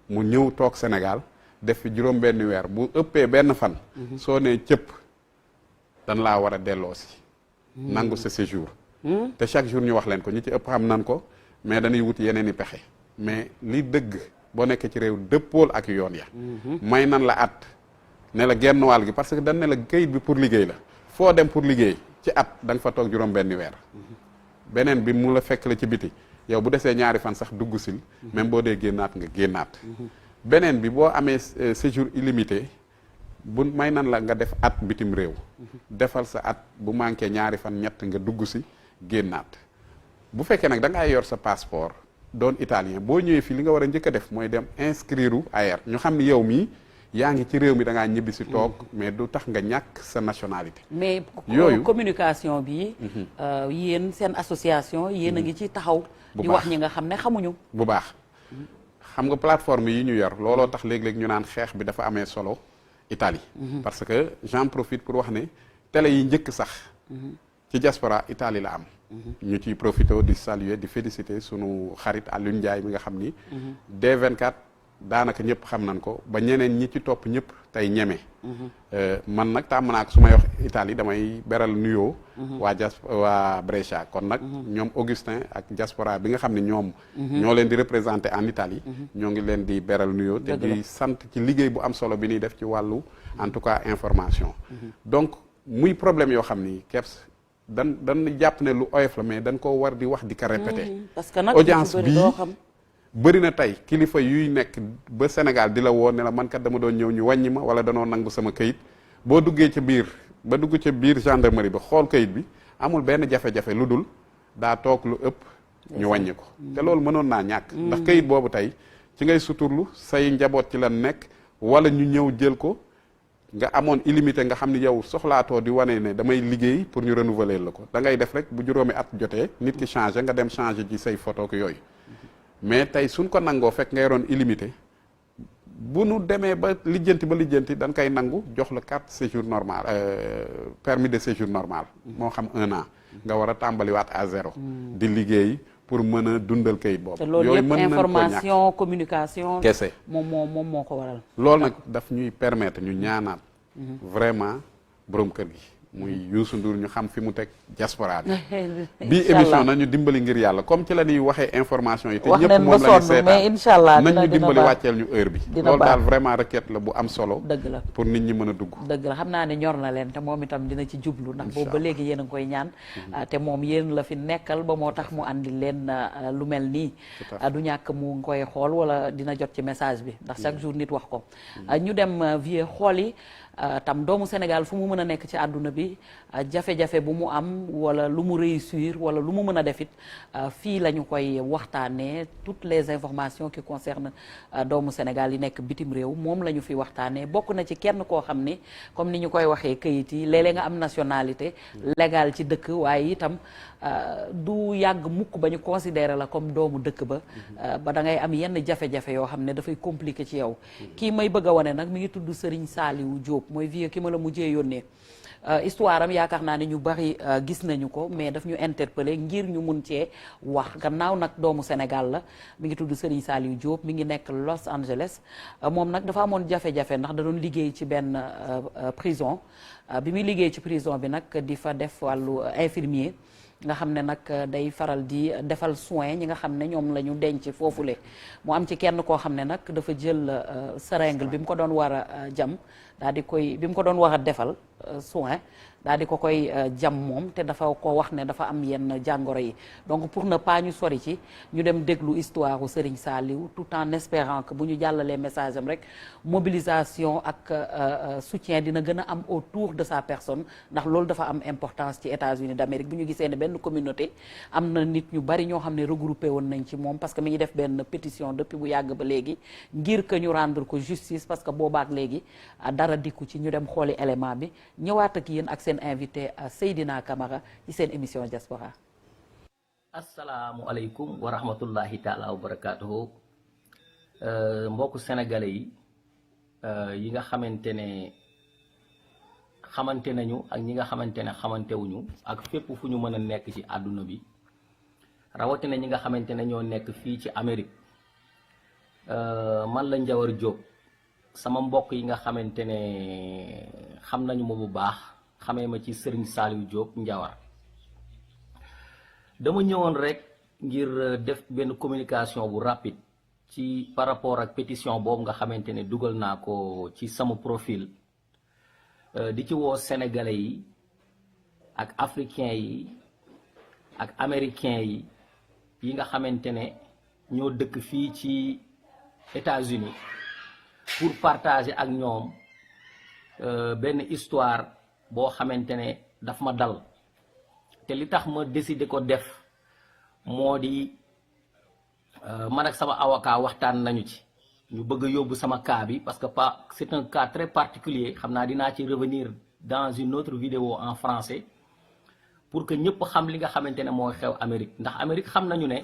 mu ñëw toog Sénégal def fi juróom benn weer bu ëppee benn fan soo nee cëpp dan laa war a delloo si nangu sa séjour te chaque jour ñu wax leen ko ñi ci ëpp xam nan ko mais dañuy wut yeneen i pexe mais li dëgg boo nekkee ci réew dëppool ak yoon ya may nan la at ne la genn wàll gi parce que dañ ne la kayit bi pour liggéey la foo dem pour liggéey ci at da nga fa toog juróom benn weer beneen bi mu la fekk la ci biti yow bu desee ñaari fan sax dugg sil même boo dee génnaat nga génnaat beneen bi boo amee séjour illimité bu may nan la nga def at bitim réew defal sa at bu manqué ñaari fan ñett nga dugg si génnaat bu fekkee nag da ngaa yor sa passeport doon italien boo ñëwee fii li nga war a njëkk a def mooy dem inscrire ailleurs ñu xam ni yow mii yaa ngi ci réew mi da ngaa ñibbi si toog mais du tax nga ñàkk sa nationalité. mais yooyu communication bi yéen seen association yéen a ngi ci taxaw di wax ñi nga xam ne xamuñu bu baax xam nga plateforme yi ñu yor looloo tax léeg-léeg ñu naan xeex bi dafa amee solo Italie parce que j'en profite pour wax ne télé yi njëkk sax ci diaspora Italie la am ñu ciy profité di saluer di féliciter sunu xarit Alioune Ndiaye mi nga xam ni D24 daanaka ñëpp xam nañ ko ba ñeneen ñi ci topp ñëpp tey ñeme man nag tàmm naa ko su may wax Italie damay beral nuyoo waa Brescia kon nag ñoom Augustin ak diaspora bi nga xam ne ñoom ñoo leen di représenter en Italie ñoo ngi leen di beral nuyoo te di sant ci liggéey bu am solo bi ñuy def ci wàllu en tout cas information donc muy problème yoo xam ni keps dan jàpp ne lu oyof la mais dañ ko war di wax di ko répéter parce que nag audience bii bëri na tey kilifa yuy nekk ba Sénégal di la woo ne la man kat dama doon ñëw ñu wàññi ma wala danoo nangu sama kayit boo duggee ca biir ba dugg ca biir gendarmerie ba xool kayit bi amul benn jafe-jafe lu dul daa toog lu ëpp ñu wàññi ko te loolu mënoon naa ñàkk ndax kayit boobu tey ci ngay suturlu say njaboot ci lan nekk wala ñu ñëw jël ko nga amoon illimité nga xam ni yow soxlaatoo di wane ne damay liggéey pour ñu renouveler la ko da ngay def rek bu juróomi at jotee nit ki changé nga dem changé ci say photo ko yooyu mais tey suñ ko nangoo fekk nga yoroon illimité bu nu demee ba lijjanti dañ koy nangu jox la carte séjour normal permis de séjour normal moo xam 1 an nga war a tàmbaliwaat à 0 di liggéey pour mën a dundal kayit boobu. te loolu yëpp information communication. kese moom moo ko waral. loolu nag daf ñuy permettre ñu ñaanaat. vraiment borom kër gi muy Youssou Ndour ñu xam fi mu teg diaspora bi bii émission nañu dimbali ngir yàlla comme ci la ñuy waxee information yi te ñëpp moom la ñu seetaan mais incha allah nañ ñu dimbali wàcceel ñu heure bi loolu daal vraiment requête la bu am solo dëgg la pour nit ñi mën a dugg dëgg la xam naa ne ñor na leen te moom itam dina ci jublu ndax boobu ba léegi yéen a ngi koy ñaan te moom yéen la fi nekkal ba moo tax mu andi leen lu mel nii du ñàkk mu ngi koy xool wala dina jot ci message bi ndax chaque jour nit wax ko ñu dem vie xool yi tam doomu Sénégal fu mu mën a nekk ci àdduna bi jafe-jafe bu mu am wala lu mu réussir wala lu mu mën a def it fii la ñu koy waxtaanee toutes les informations qui concernent doomu Sénégal yi nekk bitim réew moom la ñu fi waxtaanee bokk na ci kenn koo xam ni comme ni ñu koy waxee kayit yi léeg-léeg nga am nationalité légal ci dëkk waaye itam du yàgg mukk ba ñu considérer la comme doomu dëkk ba ba da ngay am yenn jafe-jafe yoo xam ne dafay compliqué ci yow kii may bëgg a wane nag mi ngi tudd Serigne Saliou Diop mooy vieux ki ma la mujjee yónnee histoire am yaakaar naa ne ñu bari gis nañu ko mais daf ñu interpellé ngir ñu mun cee wax gannaaw nag doomu Sénégal la mi ngi tudd Serigne Saliou Diop mi ngi nekk Los Angeles moom nag dafa amoon jafe-jafe ndax da doon liggéey ci benn prison bi muy liggéey ci prison bi nag di fa def wàllu infirmier nga xam ne nag day faral di defal soin ñi nga xam ne ñoom la ñu denc foofule mu am ci kenn koo xam ne nag dafa jël seringue bi mu ko doon war a jam daal di koy bi mu ko doon war a defal soin daal di ko koy jam moom te dafa ko wax ne dafa am yenn jàngoro yi donc pour ne pas ñu sori ci ñu dem déglu histoire u Serigne Saliou tout en espérant que bu ñu jàllalee message am rek mobilisation ak soutien dina gën a am autour de sa personne ndax loolu dafa am importance ci États-Unis d'Amérique bu ñu gisee ne benn communauté am na nit ñu bari ñoo xam ne regroupé woon nañ ci moom parce que mi ngi def benn pétition depuis bu yàgg ba léegi ngir que ñu rendre ko justice parce que boobaak léegi dara dikku ci ñu dem xooli élément bi ñëwaat ak yéen ak seen invité Seydina Camara ci seen émission Diaspora. asalaamualeykum wa rahmatullahi taala wa barakaatuhu mbokku sénégalais yi nga xamante ne xamante nañu ak ñi nga xamante ne xamantewuñu ak fépp fu ñu mën a nekk ci àdduna bi rawatina ñi nga xamante ne ñoo nekk fii ci Amérique man la Njawar Diop sama mbokk yi nga xamante ne xam nañu ma bu baax xamee ma ci Serigne Saliou Diop Njawar dama ñëwoon rek ngir def benn communication bu rapide ci par rapport ak pétition boobu nga xamante ne dugal naa ko ci sama profil di ci woo sénégalais yi ak africains yi ak américains yi nga xamante ne ñoo dëkk fii ci États-Unis pour partager ak ñoom benn histoire boo xamante ne daf ma dal te li tax ma décider ko def moo di man ak sama avocat waxtaan nañu ci ñu bëgg a yóbbu sama cas bi parce que c'est un cas très particulier xam naa dinaa ci revenir dans une autre vidéo en français pour que ñëpp xam li nga xamante ne mooy xew Amérique ndax Amérique xam nañu ne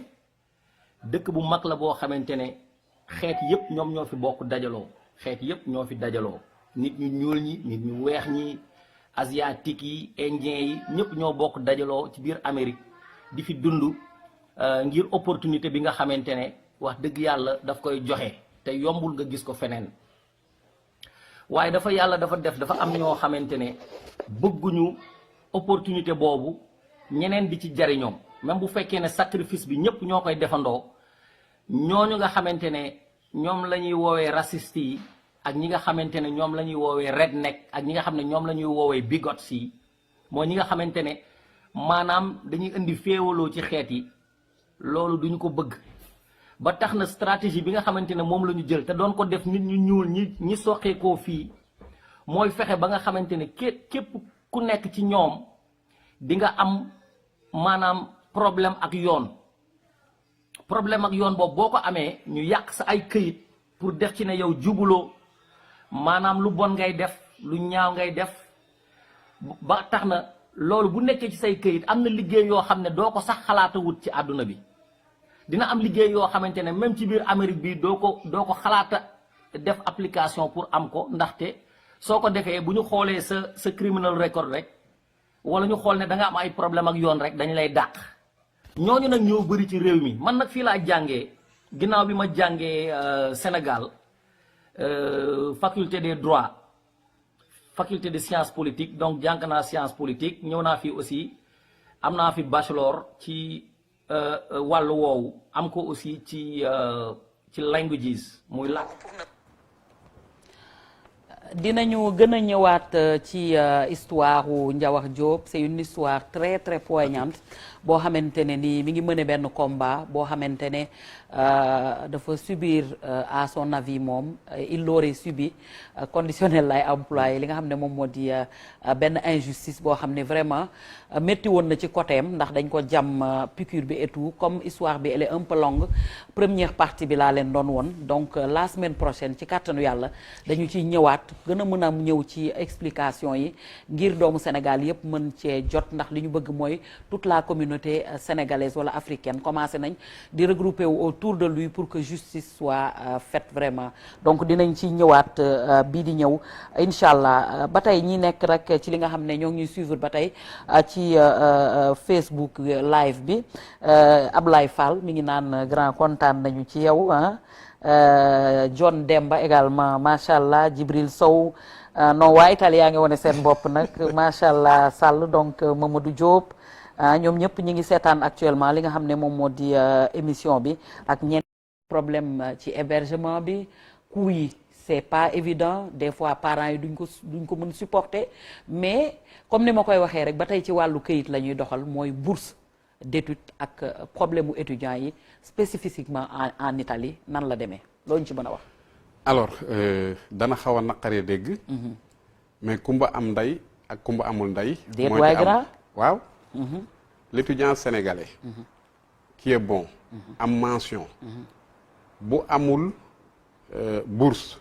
dëkk bu mag la boo xamante ne xeet yëpp ñoom ñoo fi bokk dajaloo xeet yëpp ñoo fi dajaloo nit ñu ñuul ñi nit ñu weex ñi asiatique yi indien yi ñëpp ñoo bokk dajaloo ci biir Amérique di fi dund ngir opportunité bi nga xamante ne wax dëgg yàlla daf koy joxe te yombul nga gis ko feneen waaye dafa yàlla dafa def dafa am ñoo xamante ne bëgguñu opportunité boobu ñeneen di ci jariñoo même bu fekkee ne sacrifice bi ñëpp ñoo koy defandoo ñooñu nga xamante ne ñoom la ñuy woowee raciste yi ak ñi nga xamante ne ñoom la ñuy woowee redneck ak ñi nga xam ne ñoom la ñuy woowee bigots yi moo ñi nga xamante ne maanaam dañuy indi féewaloo ci xeet yi loolu duñu ko bëgg ba tax na stratégie bi nga xamante ne moom la ñu jël te doon ko def nit ñu ñuul ñi soqeekoo fii mooy fexe ba nga xamante ne képp ku nekk ci ñoom di nga am maanaam problème ak yoon boobu boo ko amee ñu yàq sa ay këyit pour def ci ne yow jubuloo maanaam lu bon ngay def lu ñaaw ngay def ba tax na loolu bu nekkee ci say këyit am na liggéey yoo xam ne doo ko sax xalaata wut ci àdduna bi dina am liggéey yoo xamante ne même ci biir Amérique bi doo ko xalaata def application pour am ko ndaxte soo ko defee bu ñu xoolee sa criminal record rek wala ñu xool ne da nga am ay problème ak yoon rek dañu lay dàq ñooñu nag ñoo bëri ci réew mi man nag fii laa jàngee ginnaaw bi ma jàngee Sénégal faculté des droits faculté de sciences politiques donc jàng naa science politique ñëw naa fi aussi am naa fi bachelor ci wàllu woowu am ko aussi ci languages muy làkk. dinañu gën a ñëwaat ci histoire wu Ndiawar Diop c'est une histoire très très poignante boo xamante ne ni mi ngi mëne benn combat boo xamante ne dafa subir à son avis moom il l'aurait subi conditionnel lay employé li nga xam ne moom moo di benn injustice boo xam ne vraiment métti woon na ci côté am ndax dañ ko jam piqûre bi et tout comme histoire bi elle est un peu longue première partie bi laa leen doon woon donc la semaine prochaine ci kàttanu yàlla dañu ciy ñëwaat gën a mën a ñëw ci explication yi ngir doomu Sénégal yëpp mën cee jot ndax li ñu bëgg mooy toute la communauté sénégalaise wala africaine commencé nañ di regrouper wu autour de lui pour que justice soit faite vraiment donc dinañ ci ñëwaat bii di ñëw incha allah ba tey ñi nekk rek ci li nga xam ne ñoo ngi ñuy suivre ba tey ci Facebook live bi Ablaye Fall mi ngi naan grand kontaan nañu ci yow John Demba également macha allah Djibril Sow non waa Italie yaa ngi wane seen bopp nag macha allah Sall donc Mamadou Diop ñoom ñëpp ñi ngi seetaan actuellement li nga xam ne moom moo di émission bi ak ñenn problème ci hébergement bi coût yi c'est pas évident des fois parents yi duñ ko mën supporter mais comme ni ma koy waxee rek ba tey ci wàllu këyit la ñuy doxal mooy bourse d'études ak problème mu étudiants yi spécifiquement en Italie nan la demee loolu ñu ci mën a wax. alors dana xaw a naqaree dégg. mais kumba am ndey ak kumba amul ndey. déet waay grand waaw. l'étudiant sénégalais. qui est bon. am mention. bu amul bourse.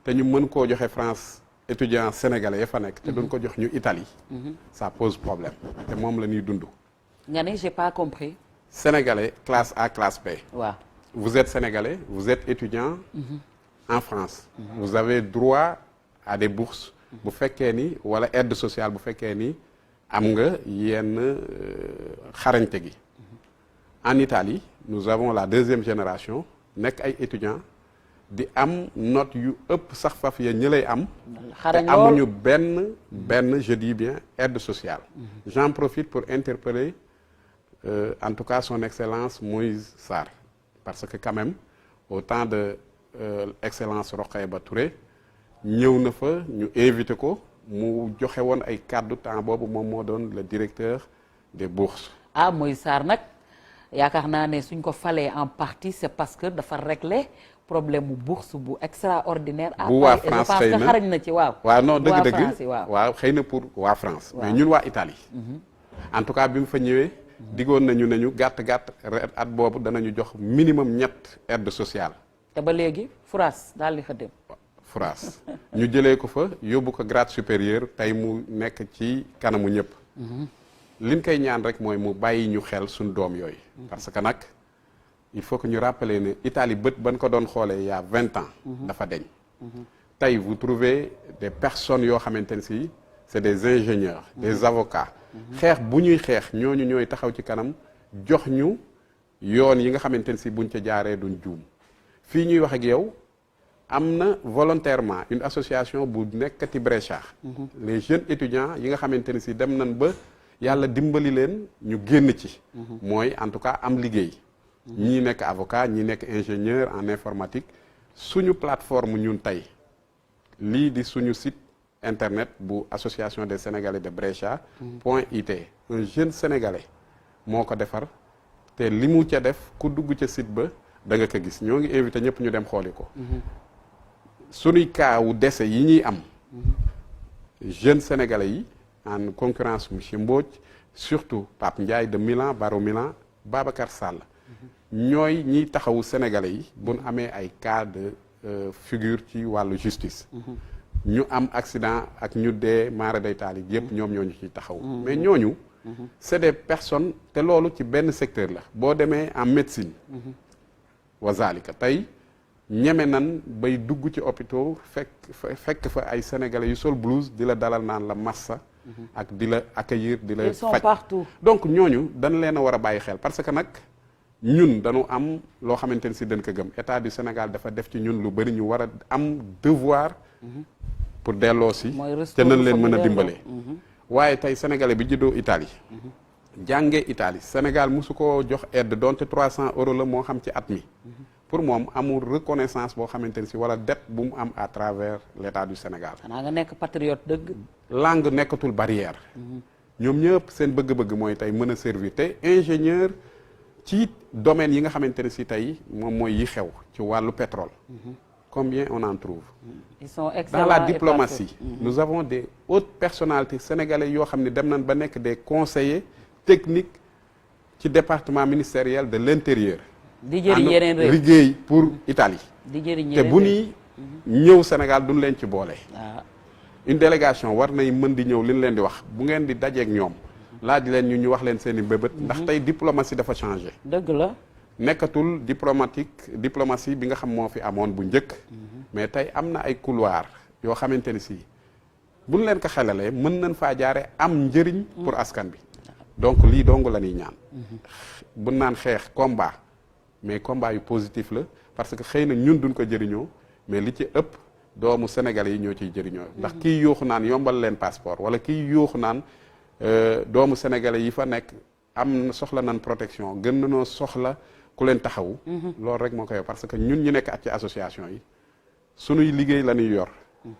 te ñu mën koo joxe France étudiant sénégalais ya fa nekk. te duñ ko jox ñu Italie. ça pose problème te moom la ñuy dund. nga ne j'ai pas compris. Sénégalais classe A classe B. waaw vous êtes sénégalais vous êtes étudiant. en France. vous avez droit à des bourses. bu fekkee ni wala aide sociale bu fekkee ni am nga yenn xarañte gi. en Italie nous avons la deuxième génération nekk ay étudiants di am note yu ëpp sax faf ya ñi lay am. te amuñu benn je dis bien aide sociale. j'en profite pour interpeller en tout cas son excellence Moïse Sarr parce que quand même au temps de excellence Rokhaya Ba Touré ñëw na fa ñu invité ko mu joxe woon ay kàddu temps boobu moom moo doon le directeur des bourses. ah Moïse Sarr nag yaakaar naa ne suñ ko falee en partie c'est parce que dafa régler problème bu bourse bu extraordinaire. bu waa France xëy na xarañ na ci waaw. waaw non dëgg-dëgg waaw xëy na pour waa France. mais ñun waa Italie. en tout cas bi mu fa ñëwee. diggoon nañu ne ñu gàtt at boobu danañu jox minimum ñett aide sociale. te ba léegi France daal di fa dem. France ñu jëlee ko fa yóbbu ko grade supérieur tey mu nekk ci kanamu ñëpp. liñ koy ñaan rek mooy mu bàyyi ñu xel suñu doom yooyu. parce que nag il faut que ñu rappeler ne Italie bët ban ko doon xoolee il y a 20 ans. dafa deñ tey vous trouvez des personnes yoo xamante ne si c'est des ingénieurs. des avocats. xeex bu ñuy xeex ñooñu ñooy taxaw ci kanam jox ñu yoon yi nga xamante ne si buñ ca jaaree duñ juum fii ñuy wax ak yow am na volontairement une association bu nekkati Brescia. les jeunes étudiants yi nga xamante ne si dem nañ ba yàlla dimbali leen ñu génn ci. mooy en tout cas am liggéey. ñii nekk avocat ñii nekk ingénieur en informatique suñu plateforme ñun tey lii di suñu site internet bu association des sénégalais de Brescia. .it un jeune sénégalais moo ko defar te li mu ca def ku dugg ca site ba da nga ko gis ñoo ngi invité ñëpp ñu dem xooli ko. suñuy kaawu décès yi ñuy am. jeunes sénégalais yi en concurrence monsieur Mbodj surtout Pape Ndiaye de Milan Baro Milan Babacar Sall. ñooy ñiy taxawu sénégalais yi bu ñu amee ay cas de figure ci wàllu justice. ñu am accident ak ñu dee maara day taal yëpp ñoom ñoo ñu ciy taxaw. mais ñooñu. c'est des personnes te loolu ci benn secteur la boo demee en médecine. wazalika tey ñeme nan bay dugg ci hôpitaux fekk fa ay sénégalais yu sol blouse di la dalal naan la massa. ak di la accueillir di la. ils sont faj partout. donc ñooñu dañ leen a war a bàyyi xel parce que nag ñun dañu am loo xamante ne si dañ ko gëm état du Sénégal dafa def ci ñun lu bari ñu war a am devoir. pour delloo si te nañ leen mën a dimbalee waaye tey sénégalais bi juddoo Italie jàngee Italie Sénégal mosu ko jox aide donte 300 € la moo xam ci at mi pour moom amul reconnaissance boo xamante ni si wala dette bu mu am à travers l'état du Sénégal. xanaa nga nekk patriote dëgg. langue nekkatul barrière. ñoom ñëpp seen bëgg-bëgg mooy tey mën a servir te ingénieur ci domaine yi nga xamante ne si tey moom mooy yi xew ci wàllu pétrole. Combien on en trouve. Ils sont excellents. Dans la diplomatie, nous avons des hautes personnalités sénégalais yoo xam ne dem nañ ba nekk des conseillers techniques ci département ministériel de l'intérieur. di jëriñ yeneen réew liggéey pour Italie. di jëriñ te bu ñuy ñëw Sénégal duñ leen ci boole. une délégation war nay mën di ñëw li ñu leen di wax bu ngeen di dajeek ñoom laaj leen ñu wax leen seen i mbébét. ndax tey diplomatie dafa changé. dëgg la. nekkatul diplomatie bi nga xam moo fi amoon bu njëkk. mais tey am na ay couloir yoo xamante ni si buñ leen ko xelalee mën nañ faa jaare am njëriñ pour askan bi. donc lii dong la ñuy ñaan. bu naan xeex combat. mais combat yu positif la parce que xëy na ñun duñ ko jëriñoo mais li ci ëpp doomu sénégalais yi ñoo ciy jëriñoo ndax kii yuuxu naan yombal leen passeport wala kii yuuxu naan doomu sénégalais yi fa nekk am soxla nan protection gën nañoo soxla ku leen taxawu. loolu rek moo koy parce que ñun ñu nekk ak ci association yi sunuy liggéey la ñuy yor.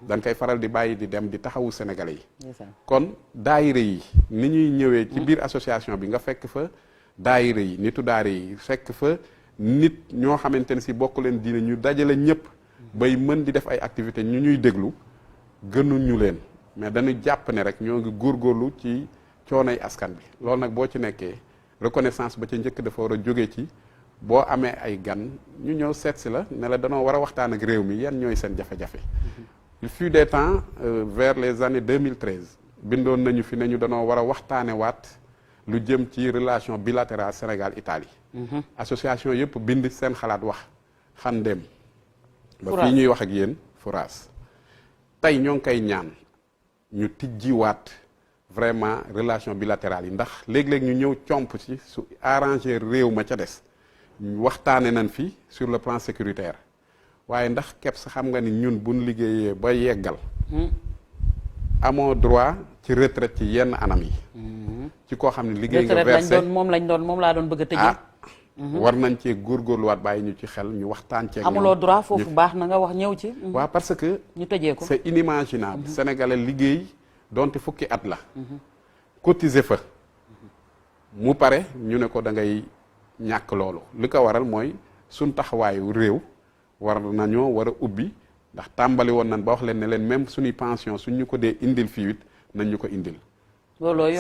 dañ koy faral di bàyyi di dem di taxawu sénégalais yi. kon daayira yi ni ñuy ñëwee. ci biir association bi nga fekk fa daayira yi nitu daayira yi fekk fa. nit ñoo xamante ne si bokk leen diine ñu dajale ñëpp bay mën di def ay activités ñu ñuy déglu gënuñu leen mais dañu jàpp ne rek ñoo ngi góorgóorlu ci coonay askan bi loolu nag boo ci nekkee reconnaissance ba ca njëkk dafa war a jóge ci boo amee ay gan ñu ñëw seet si la ne la danoo war a waxtaan ak réew mi yan ñooy seen jafe-jafe. il fut des temps vers les années 2013 bindoon nañu fi ne ñu danoo war a waxtaane waat lu jëm ci relation bilatérale Sénégal Italie. association yëpp bind seen xalaat wax xandem ba fii ñuy wax ak yéen Furaas tey ñoo ngi koy ñaan ñu tijjiwaat vraiment relation bilatérale yi ndax léeg-léeg ñu ñëw comp ci su arranger réew ma ca des waxtaane nañ fi sur le plan sécuritaire waaye ndax képp sa xam nga ni ñun buñ liggéeyee ba yeggal amoo droit ci retraite ci yenn anam yi ci koo xam ne liggéey nga versé moom laa doon bëgg a tëjee war nañ cee góorgóorluwaat bàyyi ñu ci xel ñu waxtaan ceeg amuloo droit foofu baax na nga wax ñëw ci waaw parce que ñu tëjee ko c'est inimaginable sénégalais liggéey donte fukki at la cotiser fa mu pare ñu ne ko da ngay ñàkk loolu li ko waral mooy suñ taxawaayu réew war nañoo war a ubbi ndax tàmbali woon nañ ba wax leen ne leen même suñuy pension suñ ñu ko dee indil fii it nañ ñu ko indil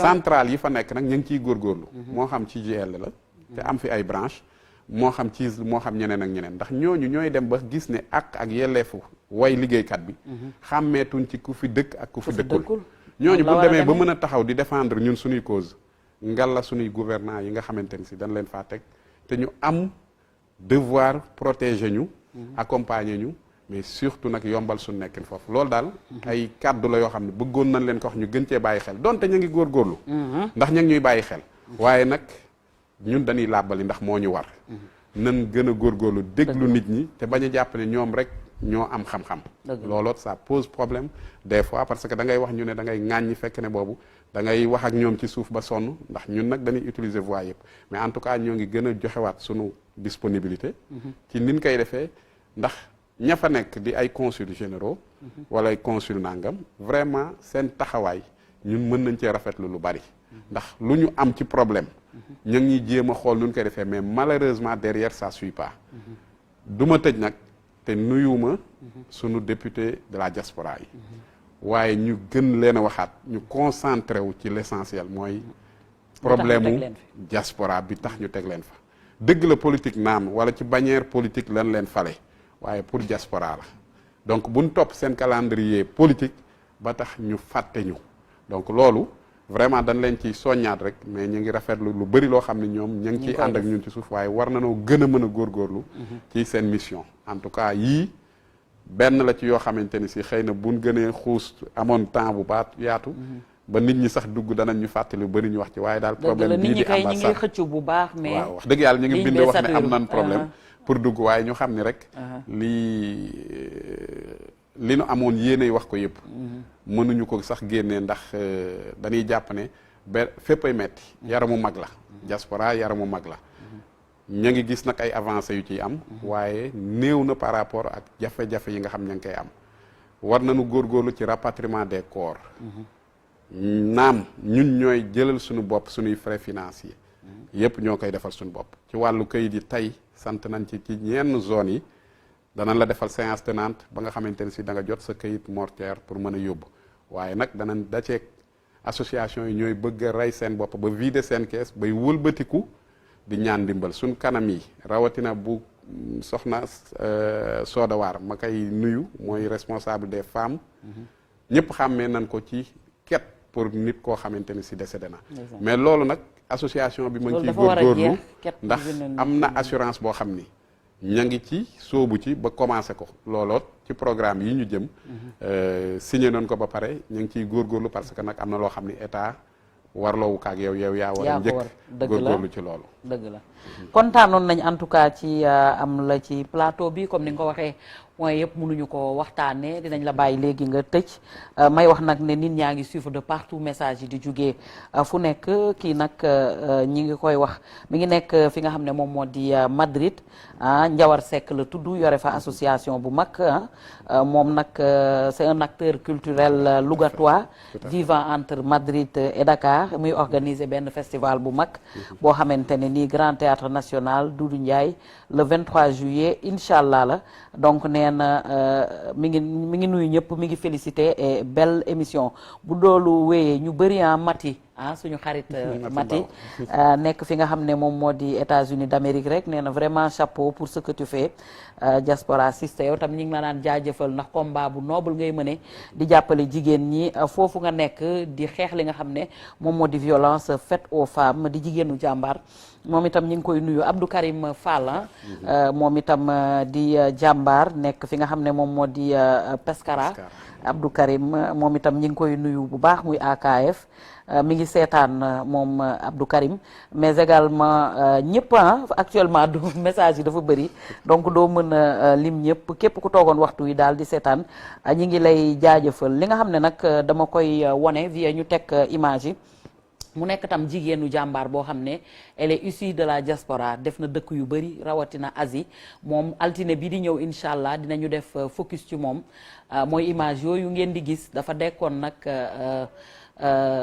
centrale yi fa nekk nag ñu ngi ciy góorgóorlu moo xam ci GL la te am fi ay branche moo xam ci moo xam ñeneen ak ñeneen ndax ñooñu ñooy dem ba gis ne ak yelleefu way liggéeykat bi xàmmeetuñ ci ku fi dëkk ak ku fi dëkkul ñooñu bu demee ba mën a taxaw di défendre ñun suñuy cause ngalla suñuy gouvernants yi nga xamante ni si dañ leen faa teg te ñu am devoir protéger ñu accompagner ñu mais surtout nag yombal suñu nekkin foofu loolu daal ay kàddu la yoo xam ne bëggoon nañ leen ko wax ñu gën cee bàyyi xel donte ñu ngi góorgóorlu ndax ñu ngi ñuy bàyyi xel waaye nag ñun dañuy làbbali ndax moo ñu war nan gën a góorgóorlu déglu nit ñi te bañ a jàpp ne ñoom rek ñoo am xam-xam looloot ça pose problème des fois parce que da ngay wax ñu ne da ngay ŋàññi fekk ne boobu da ngay wax ak ñoom ci suuf ba sonn ndax ñun nag dañuy utiliser voie yëpp mais en tout cas ñoo ngi gën a joxewaat sunu disponibilité ci nin koy defee ndax ña fa nekk di ay consuls généraux wala ay consul nangam vraiment seen taxawaay ñun mën nañ cee rafetlu lu bari ndax lu ñu am ci problème ñu ngi jéem a xool nu ñu koy defee mais malheureusement derrière ça suit pas du ma tëj nag te nuyuma sunu député de la diaspora yi waaye ñu gën leen a waxaat ñu concentré wu ci l'essentiel mooy problème u diaspora bi tax ñu teg leen fa dëgg la politique naam wala ci bannière politique lan leen fale waaye pour diaspora la donc buñ topp seen calendrier politique ba tax ñu fàtte ñu donc loolu vraiment dañ leen ci soññaat rek mais ñu ngi rafetlu lu bëri loo xam ne ñoom ñu ngi ciy ànd ak ñun ci suuf waaye war nañoo gën a mën a góorgóorlu ci seen mission en tout cas yii benn la ci yoo xamante ni si xëy na buñ gënee xuus amoon temps bu baat yaatu ba nit ñi sax dugg danañ ñu fàttali lu bëri ñu wax ci waaye daal problème bii di ambassade ñi ngi xëccu bu baax mais waaw wax dëgg yàlla ñu ngi bind wax ne am nañ problème pour dugg waaye ñu xam ni rek lii li nu amoon yéenay wax ko yëpp mënuñu ko sax génnee ndax dañuy jàpp ne ba fépp ay metti yaramu mag la diaspora yaramu mag la ña ngi gis nag ay avancées yu ciy am waaye néew na par rapport ak jafe-jafe yi nga xam ña ngi koy am war nañu góorgóorlu ci rapatriement des corps naam ñun ñooy jëlal suñu bopp suñuy frais financiers yëpp ñoo koy defal suñu bopp ci wàllu kayit yi tey sant nañ ci ñenn zones yi danañ la defal séance tenante ba nga xamante ne si da nga jot sa kayit mortuaire pour mën a yóbbu waaye nag danañ daceeg association yi ñooy bëgg a rey seen bopp ba vider seen kees bay wëlbatiku di ñaan ndimbal suñ kanam yi rawatina bu soxna Soda Waar ma koy nuyu mooy responsable des femmes ñëpp xàmmee nañ ko ci ket pour nit koo xamante ni si décédé na mais loolu nag association bi ma ngi ciy góorgóorlu ndax am na assurance boo xam ni ña ngi ci sóobu ci ba commencé ko looloot ci programme yi ñu jëm signé noonu ko ba pare ñu ngi ciy góorgóorlu parce que nag am na loo xam ni état warloowu kaak yow yaa war a njëkk góorgóorlu ci loolu dëgg la kontaanoon nañ en tout cas ci am la ci plateau bi comme ni nga ko waxee mooy yëpp mënuñu ko waxtaanee dinañ la bàyyi léegi nga tëj may wax nag ne nit ñaa ngi suivre de partout message yi di jugee fu nekk kii nag ñi ngi koy wax mi ngi nekk fi nga xam ne moom moo di Madrid Njawar Seck la tudd yore fa association bu mag moom nag c'est un acteur culturel lougatois vivant entre Madrid et Dakar muy organiser benn festival bu mag boo xamante ne nii Grand Théâtre National Doudou Ndiaye le 23 juillet incha allah la donc nee na mi ngi nuyu ñëpp mi ngi félicité et belle émission bu doolu wéyee ñu bëri Mati suñu xarit Mati nekk fi nga xam ne moom moo di États-Unis d'Amérique rek nee na vraiment chapeau pour ce que tu fais diaspora Siste yow tam ñi ngi la naan jaajëfal ndax combat bu noble ngay mëne di jàppale jigéen ñi foofu nga nekk di xeex li nga xam ne moom moo di violence faite aux femmes di jigéenu jàmbaar moom itam ñi ngi koy nuyu Abdou Karim Fall moom itam di jàmbaar nekk fi nga xam ne moom moo di Pescara Abdou Karim moom itam ñi ngi koy nuyu bu baax muy AKF mi ngi seetaan moom Abdou Karim mais également ñëpp actuellement du message yi dafa bëri donc doo mën a lim ñëpp képp ku toogoon waxtu yi daal di seetaan ñi ngi lay jaajëfal li nga xam ne nag dama koy wone via ñu teg image yi mu nekk tam jigéenu jàmbaar boo xam ne elle est issue de la diaspora def na dëkk yu bëri rawatina Asie moom altine bi di ñëw incha allah dinañu def focus ci moom mooy image yooyu ngeen di gis dafa dekkoon nag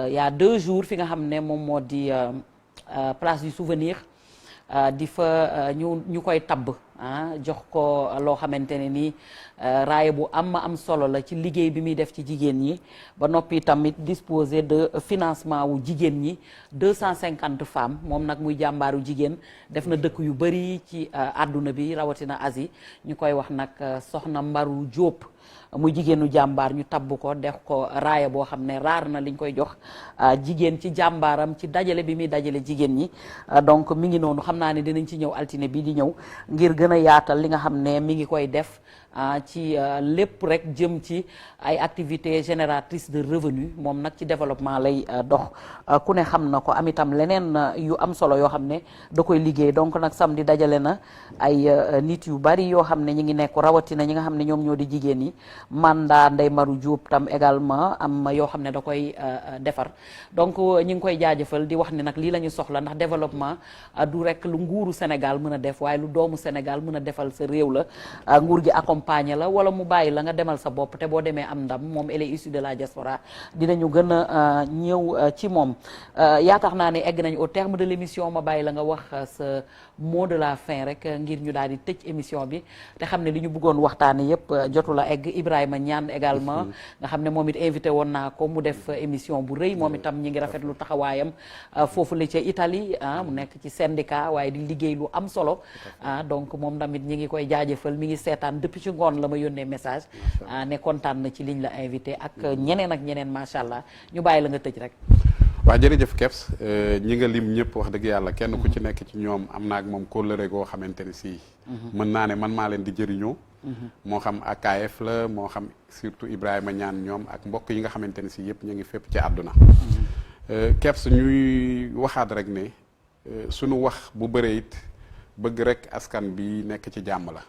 y a 2 jours fi nga xam ne moom moo di place du souvenir di fa ñu koy tabb jox ko loo xamante ne nii raaye bu am solo la ci liggéey bi muy def ci jigéen ñi ba noppi tamit disposer de financement wu jigéen ñi 250 femmes moom nag muy jàmbaaru jigéen def na dëkk yu bëri ci àdduna bi rawatina Asie ñu koy wax nag soxna Mbaru Diop muy jigéenu jàmbaar ñu tabb ko def ko raaya boo xam ne raar na liñ koy jox jigéen ci jàmbaaram ci dajale bi muy dajale jigéen ñi donc mi ngi noonu xam naa ne dinañ ci ñëw altine bi di ñëw ngir gën a yaatal li nga xam ne mi ngi koy def ci lépp rek jëm ci ay activités génératrices de revenus moom nag ci développement lay dox ku ne xam na ko am itam leneen yu am solo yoo xam ne da koy liggéey donc nag samedi dajale na ay nit yu bari yoo xam ne ñi ngi nekk rawatina ñi nga xam ne ñoom ñoo di jigéen yi Manda Ndey Maru Diop tam également am yoo xam ne da koy defar donc ñi ngi koy jaajëfal di wax ne nag lii la ñu soxla ndax développement du rek lu nguuru Sénégal mën a def waaye lu doomu Sénégal mën a defal sa réew la nguur gi accompagner la wala mu bàyyi la nga demal sa bopp te boo demee am ndam moom elle est issue de la diaspora dinañu gën a ñëw ci moom yaakaar naa ne egg nañu au terme de l'émission ma bàyyi la nga wax sa mot de la fin rek ngir ñu daal di tëj émission bi te xam ne li ñu bëggoon waxtaane yépp jotu la egg Ibrahima Niane également nga xam ne moom it invité woon naa ko mu def émission bu rëy moom itam ñi ngi rafetlu taxawaayam foofu la ca Italie mu nekk ci syndicat waaye di liggéey lu am solo donc moom tamit ñi ngi koy jaajëfal mi ngi seetaan depuis ci ngoon la ma yónnee message ne kontaan na ci liñ la invité ak ñeneen macha allah ñu bàyyi la nga tëj rek. waaw jërëjëf Kebs ñi nga lim ñëpp wax dëgg yàlla kenn ku ci nekk ci ñoom am naa ak moom kóllëre goo xamante ne si mën naa ne man maa leen di jëriñoo moo xam AKF la moo xam surtout Ibrahima Niane ñoom ak mbokk yi nga xamante ne si yëpp ñu ngi fépp ci àdduna Kebs ñuy waxaat rek ne sunu wax bu bëree it bëgg rek askan bi nekk ci jàmm la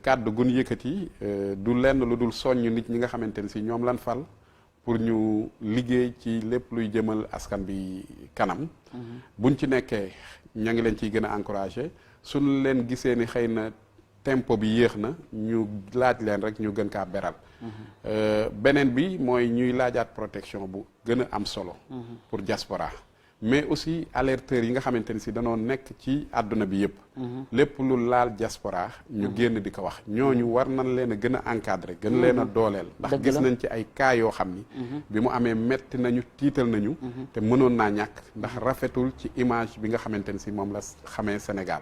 kàddu gun yëkkati du lenn lu dul soññ nit ñi nga xamante ne si ñoom lan fal pour ñu liggéey ci lépp luy jëmal askan bi kanam. buñ ci nekkee ña ngi leen ciy gën a encouragé suñ leen gisee ni xëy na tempo bi yéex na ñu laaj leen rek ñu gën kaa beral. beneen bi mooy ñuy laajaat protection bu gën a am solo. pour diaspora mais aussi alerteurs yi nga xamante ni si danoo nekk ci àdduna bi yëpp. lépp lu laal diaspora ñu génn di ko wax ñooñu war nañ leen a gën a encadrer gën leen a dooleel. ndax gis nañ ci ay cas yoo xam ni. bi mu amee metti nañu tiital nañu. te mënoon naa ñàkk ndax rafetul ci image bi nga xamante ni si moom la xamee Sénégal.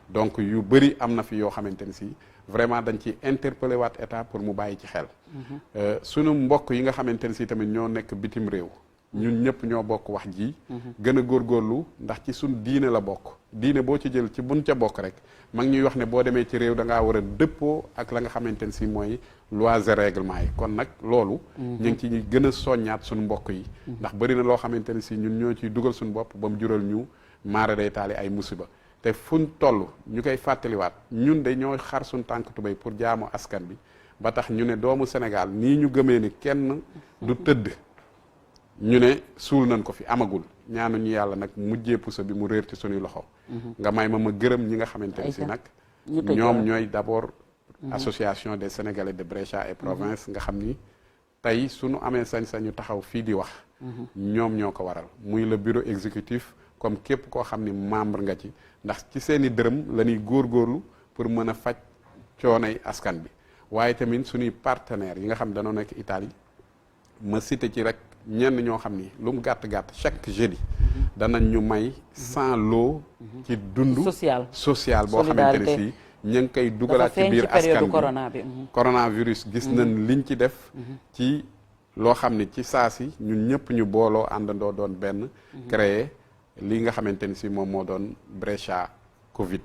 donc yu bëri am na fi yoo xamante ni si vraiment dañ ci interpeller waat état pour mu bàyyi ci xel. sunu mbokk yi nga xamante ni si tamit ñoo nekk bitim réew. ñun ñëpp ñoo bokk wax ji. gën a góorgóorlu ndax ci suñ diine la bokk. diine boo ci jël ci buñ ca bokk rek mag ñuy wax ne boo demee ci réew da ngaa war a dëppoo ak la nga xamante ne si mooy lois et règlements yi kon nag loolu. ñu ngi ci gën a soññaat suñu mbokk yi. ndax bëri na loo xamante ne si ñun ñoo ciy dugal suñu bopp ba mu jural ñu maara day taali ay musiba te fuñ toll ñu koy fàttaliwaat ñun de ñoo xar suñ tànk tubéy pour jaamu askan bi ba tax ñu ne doomu Sénégal nii ñu gëmee ni kenn du tëdd. ñu ne suul nañ ko fi amagul ñaanuñu yàlla nag mujjee puso bi mu réer ci suñuy loxo. nga may ma gërëm ñi nga xamante ne si nag. ñoom ñooy d'abord. association des Sénégalais de Brescia et province nga xam ni tey suñu amee sañ-sañu taxaw fii di wax. ñoom ñoo ko waral muy le bureau exécutif comme képp koo xam ni membre nga ci ndax ci seeni dërëm la ñuy góorgóorlu pour mën a faj coonay askan bi waaye tamit suñuy partenaires yi nga xam dañoo nekk Italie ma cité ci rek. ñenn ñoo xam ni lu mu gàtt-gàtt chaque jeudi danañ ñu may 100 lots ci dund social boo xamante ne si ñu ngi koy dugalaat ci biir askan bi coronavirus gis nañ liñ ci def ci loo xam ni ci saa si ñun ñëpp ñu booloo àndandoo doon benn créer li nga xamante ni si moom moo doon Brescia Covid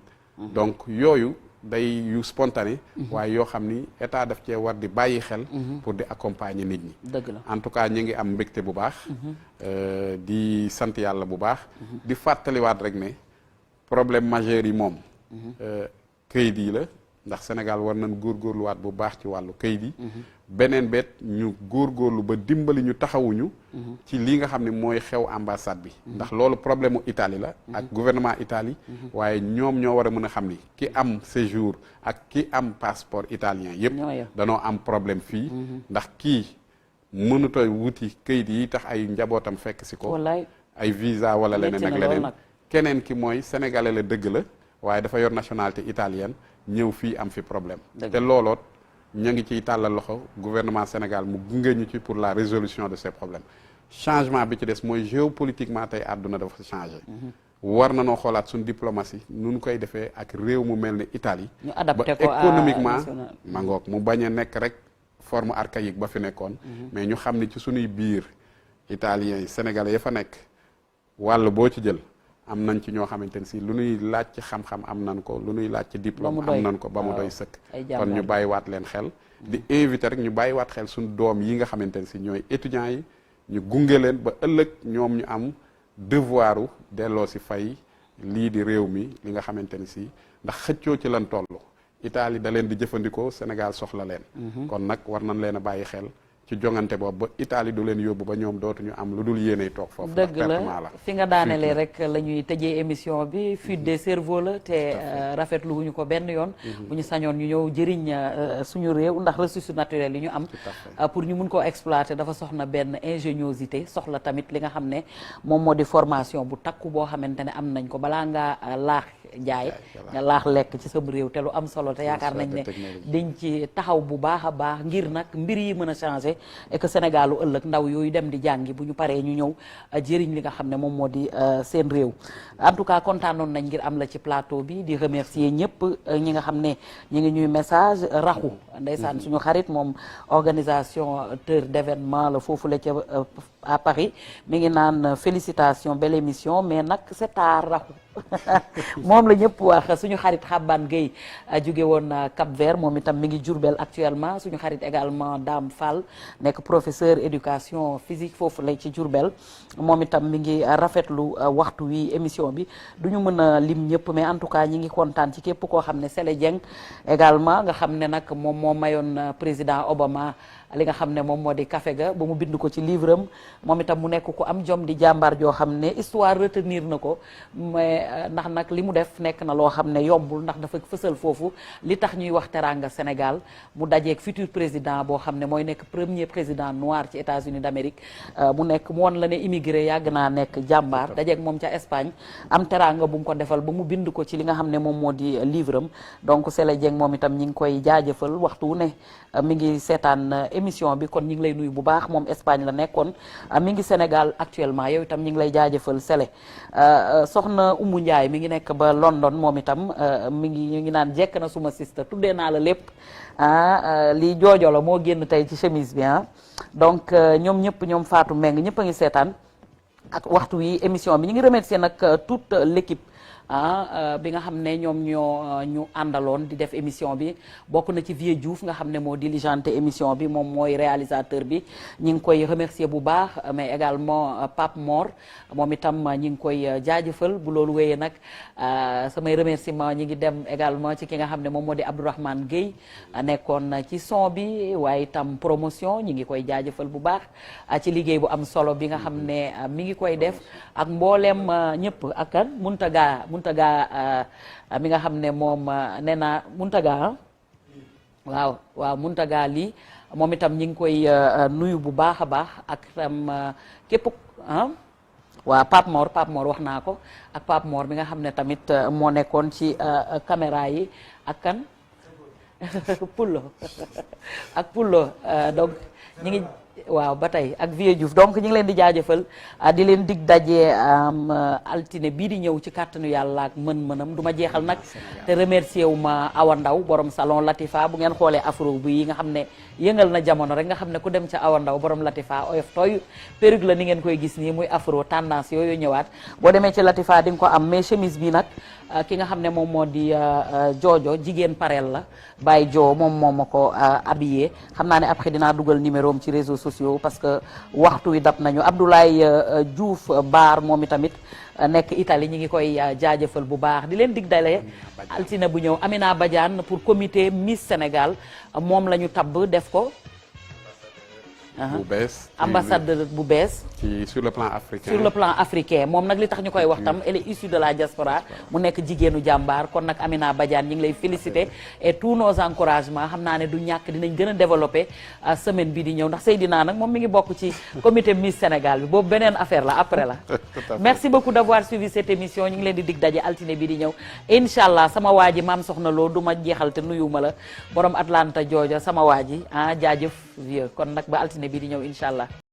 donc yooyu day yu spontané waaye yoo xam ni état daf cee war di bàyyi xel pour di accompagner nit ñi dëgg la en tout cas ñu ngi am mbégte bu baax di sant yàlla bu baax di fàttaliwaat rek ne problème majeur yi moom këyit yi la ndax Sénégal war nañ góorgóorluwaat bu baax ci wàllu këyit yi beneen bet ñu góorgóorlu ba dimbali ñu taxawuñu ci li nga xam ne mooy xew ambassade bi ndax loolu problème mu Italie la ak gouvernement Italie waaye ñoom ñoo war a mën a xam ni ki am séjour ak ki am passeport italien yépp danoo am problème fii ndax kii mënuta wuti këyit yi tax ay njabootam fekk si ko ay visa wala leneen ak leneen keneen ki mooy sénégalais la dëgg la waaye dafa yor nationalité italienne ñëw fii am fi problème te looloot ña ngi ciy tàllal loxo gouvernement Sénégal mu gunge ñu ci pour la résolution de ces problèmes changement bi ci des mooy géopolitiquement tey àdduna dafa changé war na noo xoolaat suñ diplomatie nu koy defee ak réew mu mel ne Italie ba économiquement ma ngoog mu bañ a nekk rek forme archaïque ba fi nekkoon mais ñu xam ni ci suñuy biir italiens yi sénégalais ya fa nekk wàll boo ci jël am nañ ci ñoo xamante ne si lu nuy laaj ci xam-xam am nañ ko lu nuy laaj ci diplôme am nañ ko ba mu doy sëkk kon ñu bàyyiwaat leen xel di invité rek ñu bàyyiwaat xel suñu doom yi nga xamante ne si ñooy étudiants yi ñu gunge leen ba ëllëg ñoom ñu am devoiru delloo si fay lii di réew mi li nga xamante ne si ndax xëccoo ci lan toll Italie da leen di jëfandikoo Sénégal soxla leen kon nag war nañ leen a bàyyi xel ci jongante boobu ba Italie du leen yóbbu ba ñoom dootuñu am lu dul yéeney toog foofu. dëgg la fi nga daanelee rek la ñuy tëjee émission bi fuite des cerveaux la te rafetlu wuñu ko benn yoon. bu ñu sañoon ñu ñëw jëriñ suñu réew ndax ressources naturelles yi ñu am. pour ñu mun koo exploiter dafa soxna benn ingéniosité soxla tamit li nga xam ne moom moo di formation bu takku boo xamante ne am nañ ko balaa ngaa laax jaay nga laax lekk ci sam réew te lu am solo te yaakaar nañ ne dañ ci taxaw bu baax a baax ngir nag mbir yi mën a changer et que Sénégalu ëllëg ndaw yooyu dem di jàngi bu ñu paree ñu ñëw jëriñ li nga xam ne moom moo di seen réew en tout cas kontaanoon nañ ngir am la ci plateau bi di remercier ñëpp ñi nga xam ne ñi ngi ñuy message raxu ndeysaan suñu xarit moom organisateur d'événement la foofu la ca à Paris mi ngi naan félicitations belle émission mais nag c'est tard raxu moom la ñëpp wax suñu xarit Xaban Gueye jóge woon Cap Vert moom itam mi ngi Diourbel actuellement suñu xarit également Dame Fall nekk professeur éducation physique foofu lay ci Diourbel moom itam mi ngi rafetlu waxtu wi émission bi du ñu mën a lim ñëpp mais en tout cas ñi ngi kontaan ci képp koo xam ne Sele Dieng également nga xam ne nag moom moo mayoon président Obama li nga xam ne moom moo di café ga ba mu bind ko ci livre am moom itam mu nekk ku am jom di jàmbaar joo xam ne histoire retenir na ko mais ndax nag li mu def nekk na loo xam ne yombul ndax dafa fësal foofu li tax ñuy wax teranga Sénégal mu dajeeg futur président boo xam ne mooy nekk premier président noir ci États-Unis d'Amérique mu nekk mu won la ne immigré yàgg naa nekk jàmbaar dajeeg moom ca Espagne am teranga bu mu ko defal ba mu bind ko ci li nga xam ne moom moo di livre am donc Sele Dieng moom itam ñi ngi koy jaajëfal waxtu wu ne mi ngi seetaan émission bi kon ñi ngi lay nuyu bu baax moom Espagne la nekkoon mi ngi Sénégal actuellement yow itam ñi ngi lay jaajëfal Sele soxna Umu Njaay mi ngi nekk ba London moom itam mi ngi naan jekk na suma sista tuddee naa la lépp lii joojo la moo génn tey ci chemise bi donc ñoom ñëpp ñoom Fatou Meng ñëpp a ngi seetaan ak waxtu wi émission bi ñu ngi remercier nag toute l'équipe bi nga xam ne ñoom ñu àndaloon di def émission bi bokk na ci Vieux Diouf nga xam ne moo diligenté émission bi moom mooy réalisateur bi ñi ngi koy remercier bu baax mais également Pape Mor moom itam ñi ngi koy jaajëfal bu loolu wéyee nag samay remerciement ñi ngi dem également ci ki nga xam ne moom moo di Abdourahmane Gueye nekkoon ci son bi waaye itam promotion ñi ngi koy jaajëfal bu baax ci liggéey bu am solo bi nga xam ne mi ngi koy def ak mbooleem ñëpp ak kan Muntaga mi nga xam ne moom nee na Muntaga waaw Muntaga lii moom itam ñi ngi koy nuyu bu baax a baax ak tam képp waaw Pape Mor wax naa ko ak Pape Mor mi nga xam ne tamit moo nekkoon ci caméra yi ak kan Pullo ak Pullo donc ñi ngi waaw ba tey ak Vieux Diouf donc ñu ngi leen di jaajëfal di leen dig daje altine bii di ñëw ci kàttanu yàlla ak mën-mënam du ma jeexal nag te remercier wu ma Awa Ndaw borom salon Latifa bu ngeen xoolee afro bu yi nga xam ne yëngal na jamono rek nga xam ne ku dem ca Awa Ndaw borom Latifa oyof tooy perruque la ni ngeen koy gis nii muy afro tendance yooyu ñëwaat boo demee ci Latifa di nga ko am mais chemise bi nag ki nga xam ne moom moo di joojo jigéen pareel la Baye Jo moom ma ko habillé xam naa ne après dinaa dugal numéro am ci réseaux sociaux parce que waxtu wi dab nañu Abdoulaye Diouf Baar moom i tamit nekk Italie ñi ngi koy jaajëfal bu baax di leen dig dale altine bu ñëw Amina Badiane pour comité Miss Sénégal moom la ñu tabb def ko bu bees ambassadeur bu bees sur le plan africain moom nag li tax ñu koy wax tam elle est issue de la diaspora mu nekk jigéenu jàmbaar kon nag Amina Badiane ñi ngi lay féliciter et tous nos encouragements xam naa ne du ñàkk dinañ gën a développer semaine bi di ñëw ndax Seydina nag moom mi ngi bokk ci comité Miss Sénégal bi boobu beneen affaire la après la merci beaucoup d'avoir suivi cette émission ñu ngi leen di dig daje altine bi di ñëw incha allah sama waa ji maam soxna loo du ma jeexal te nuyuma la borom Atlanta jooja sama waa ji jaajëf vieux kon nag ba altine bi di ñëw incha allah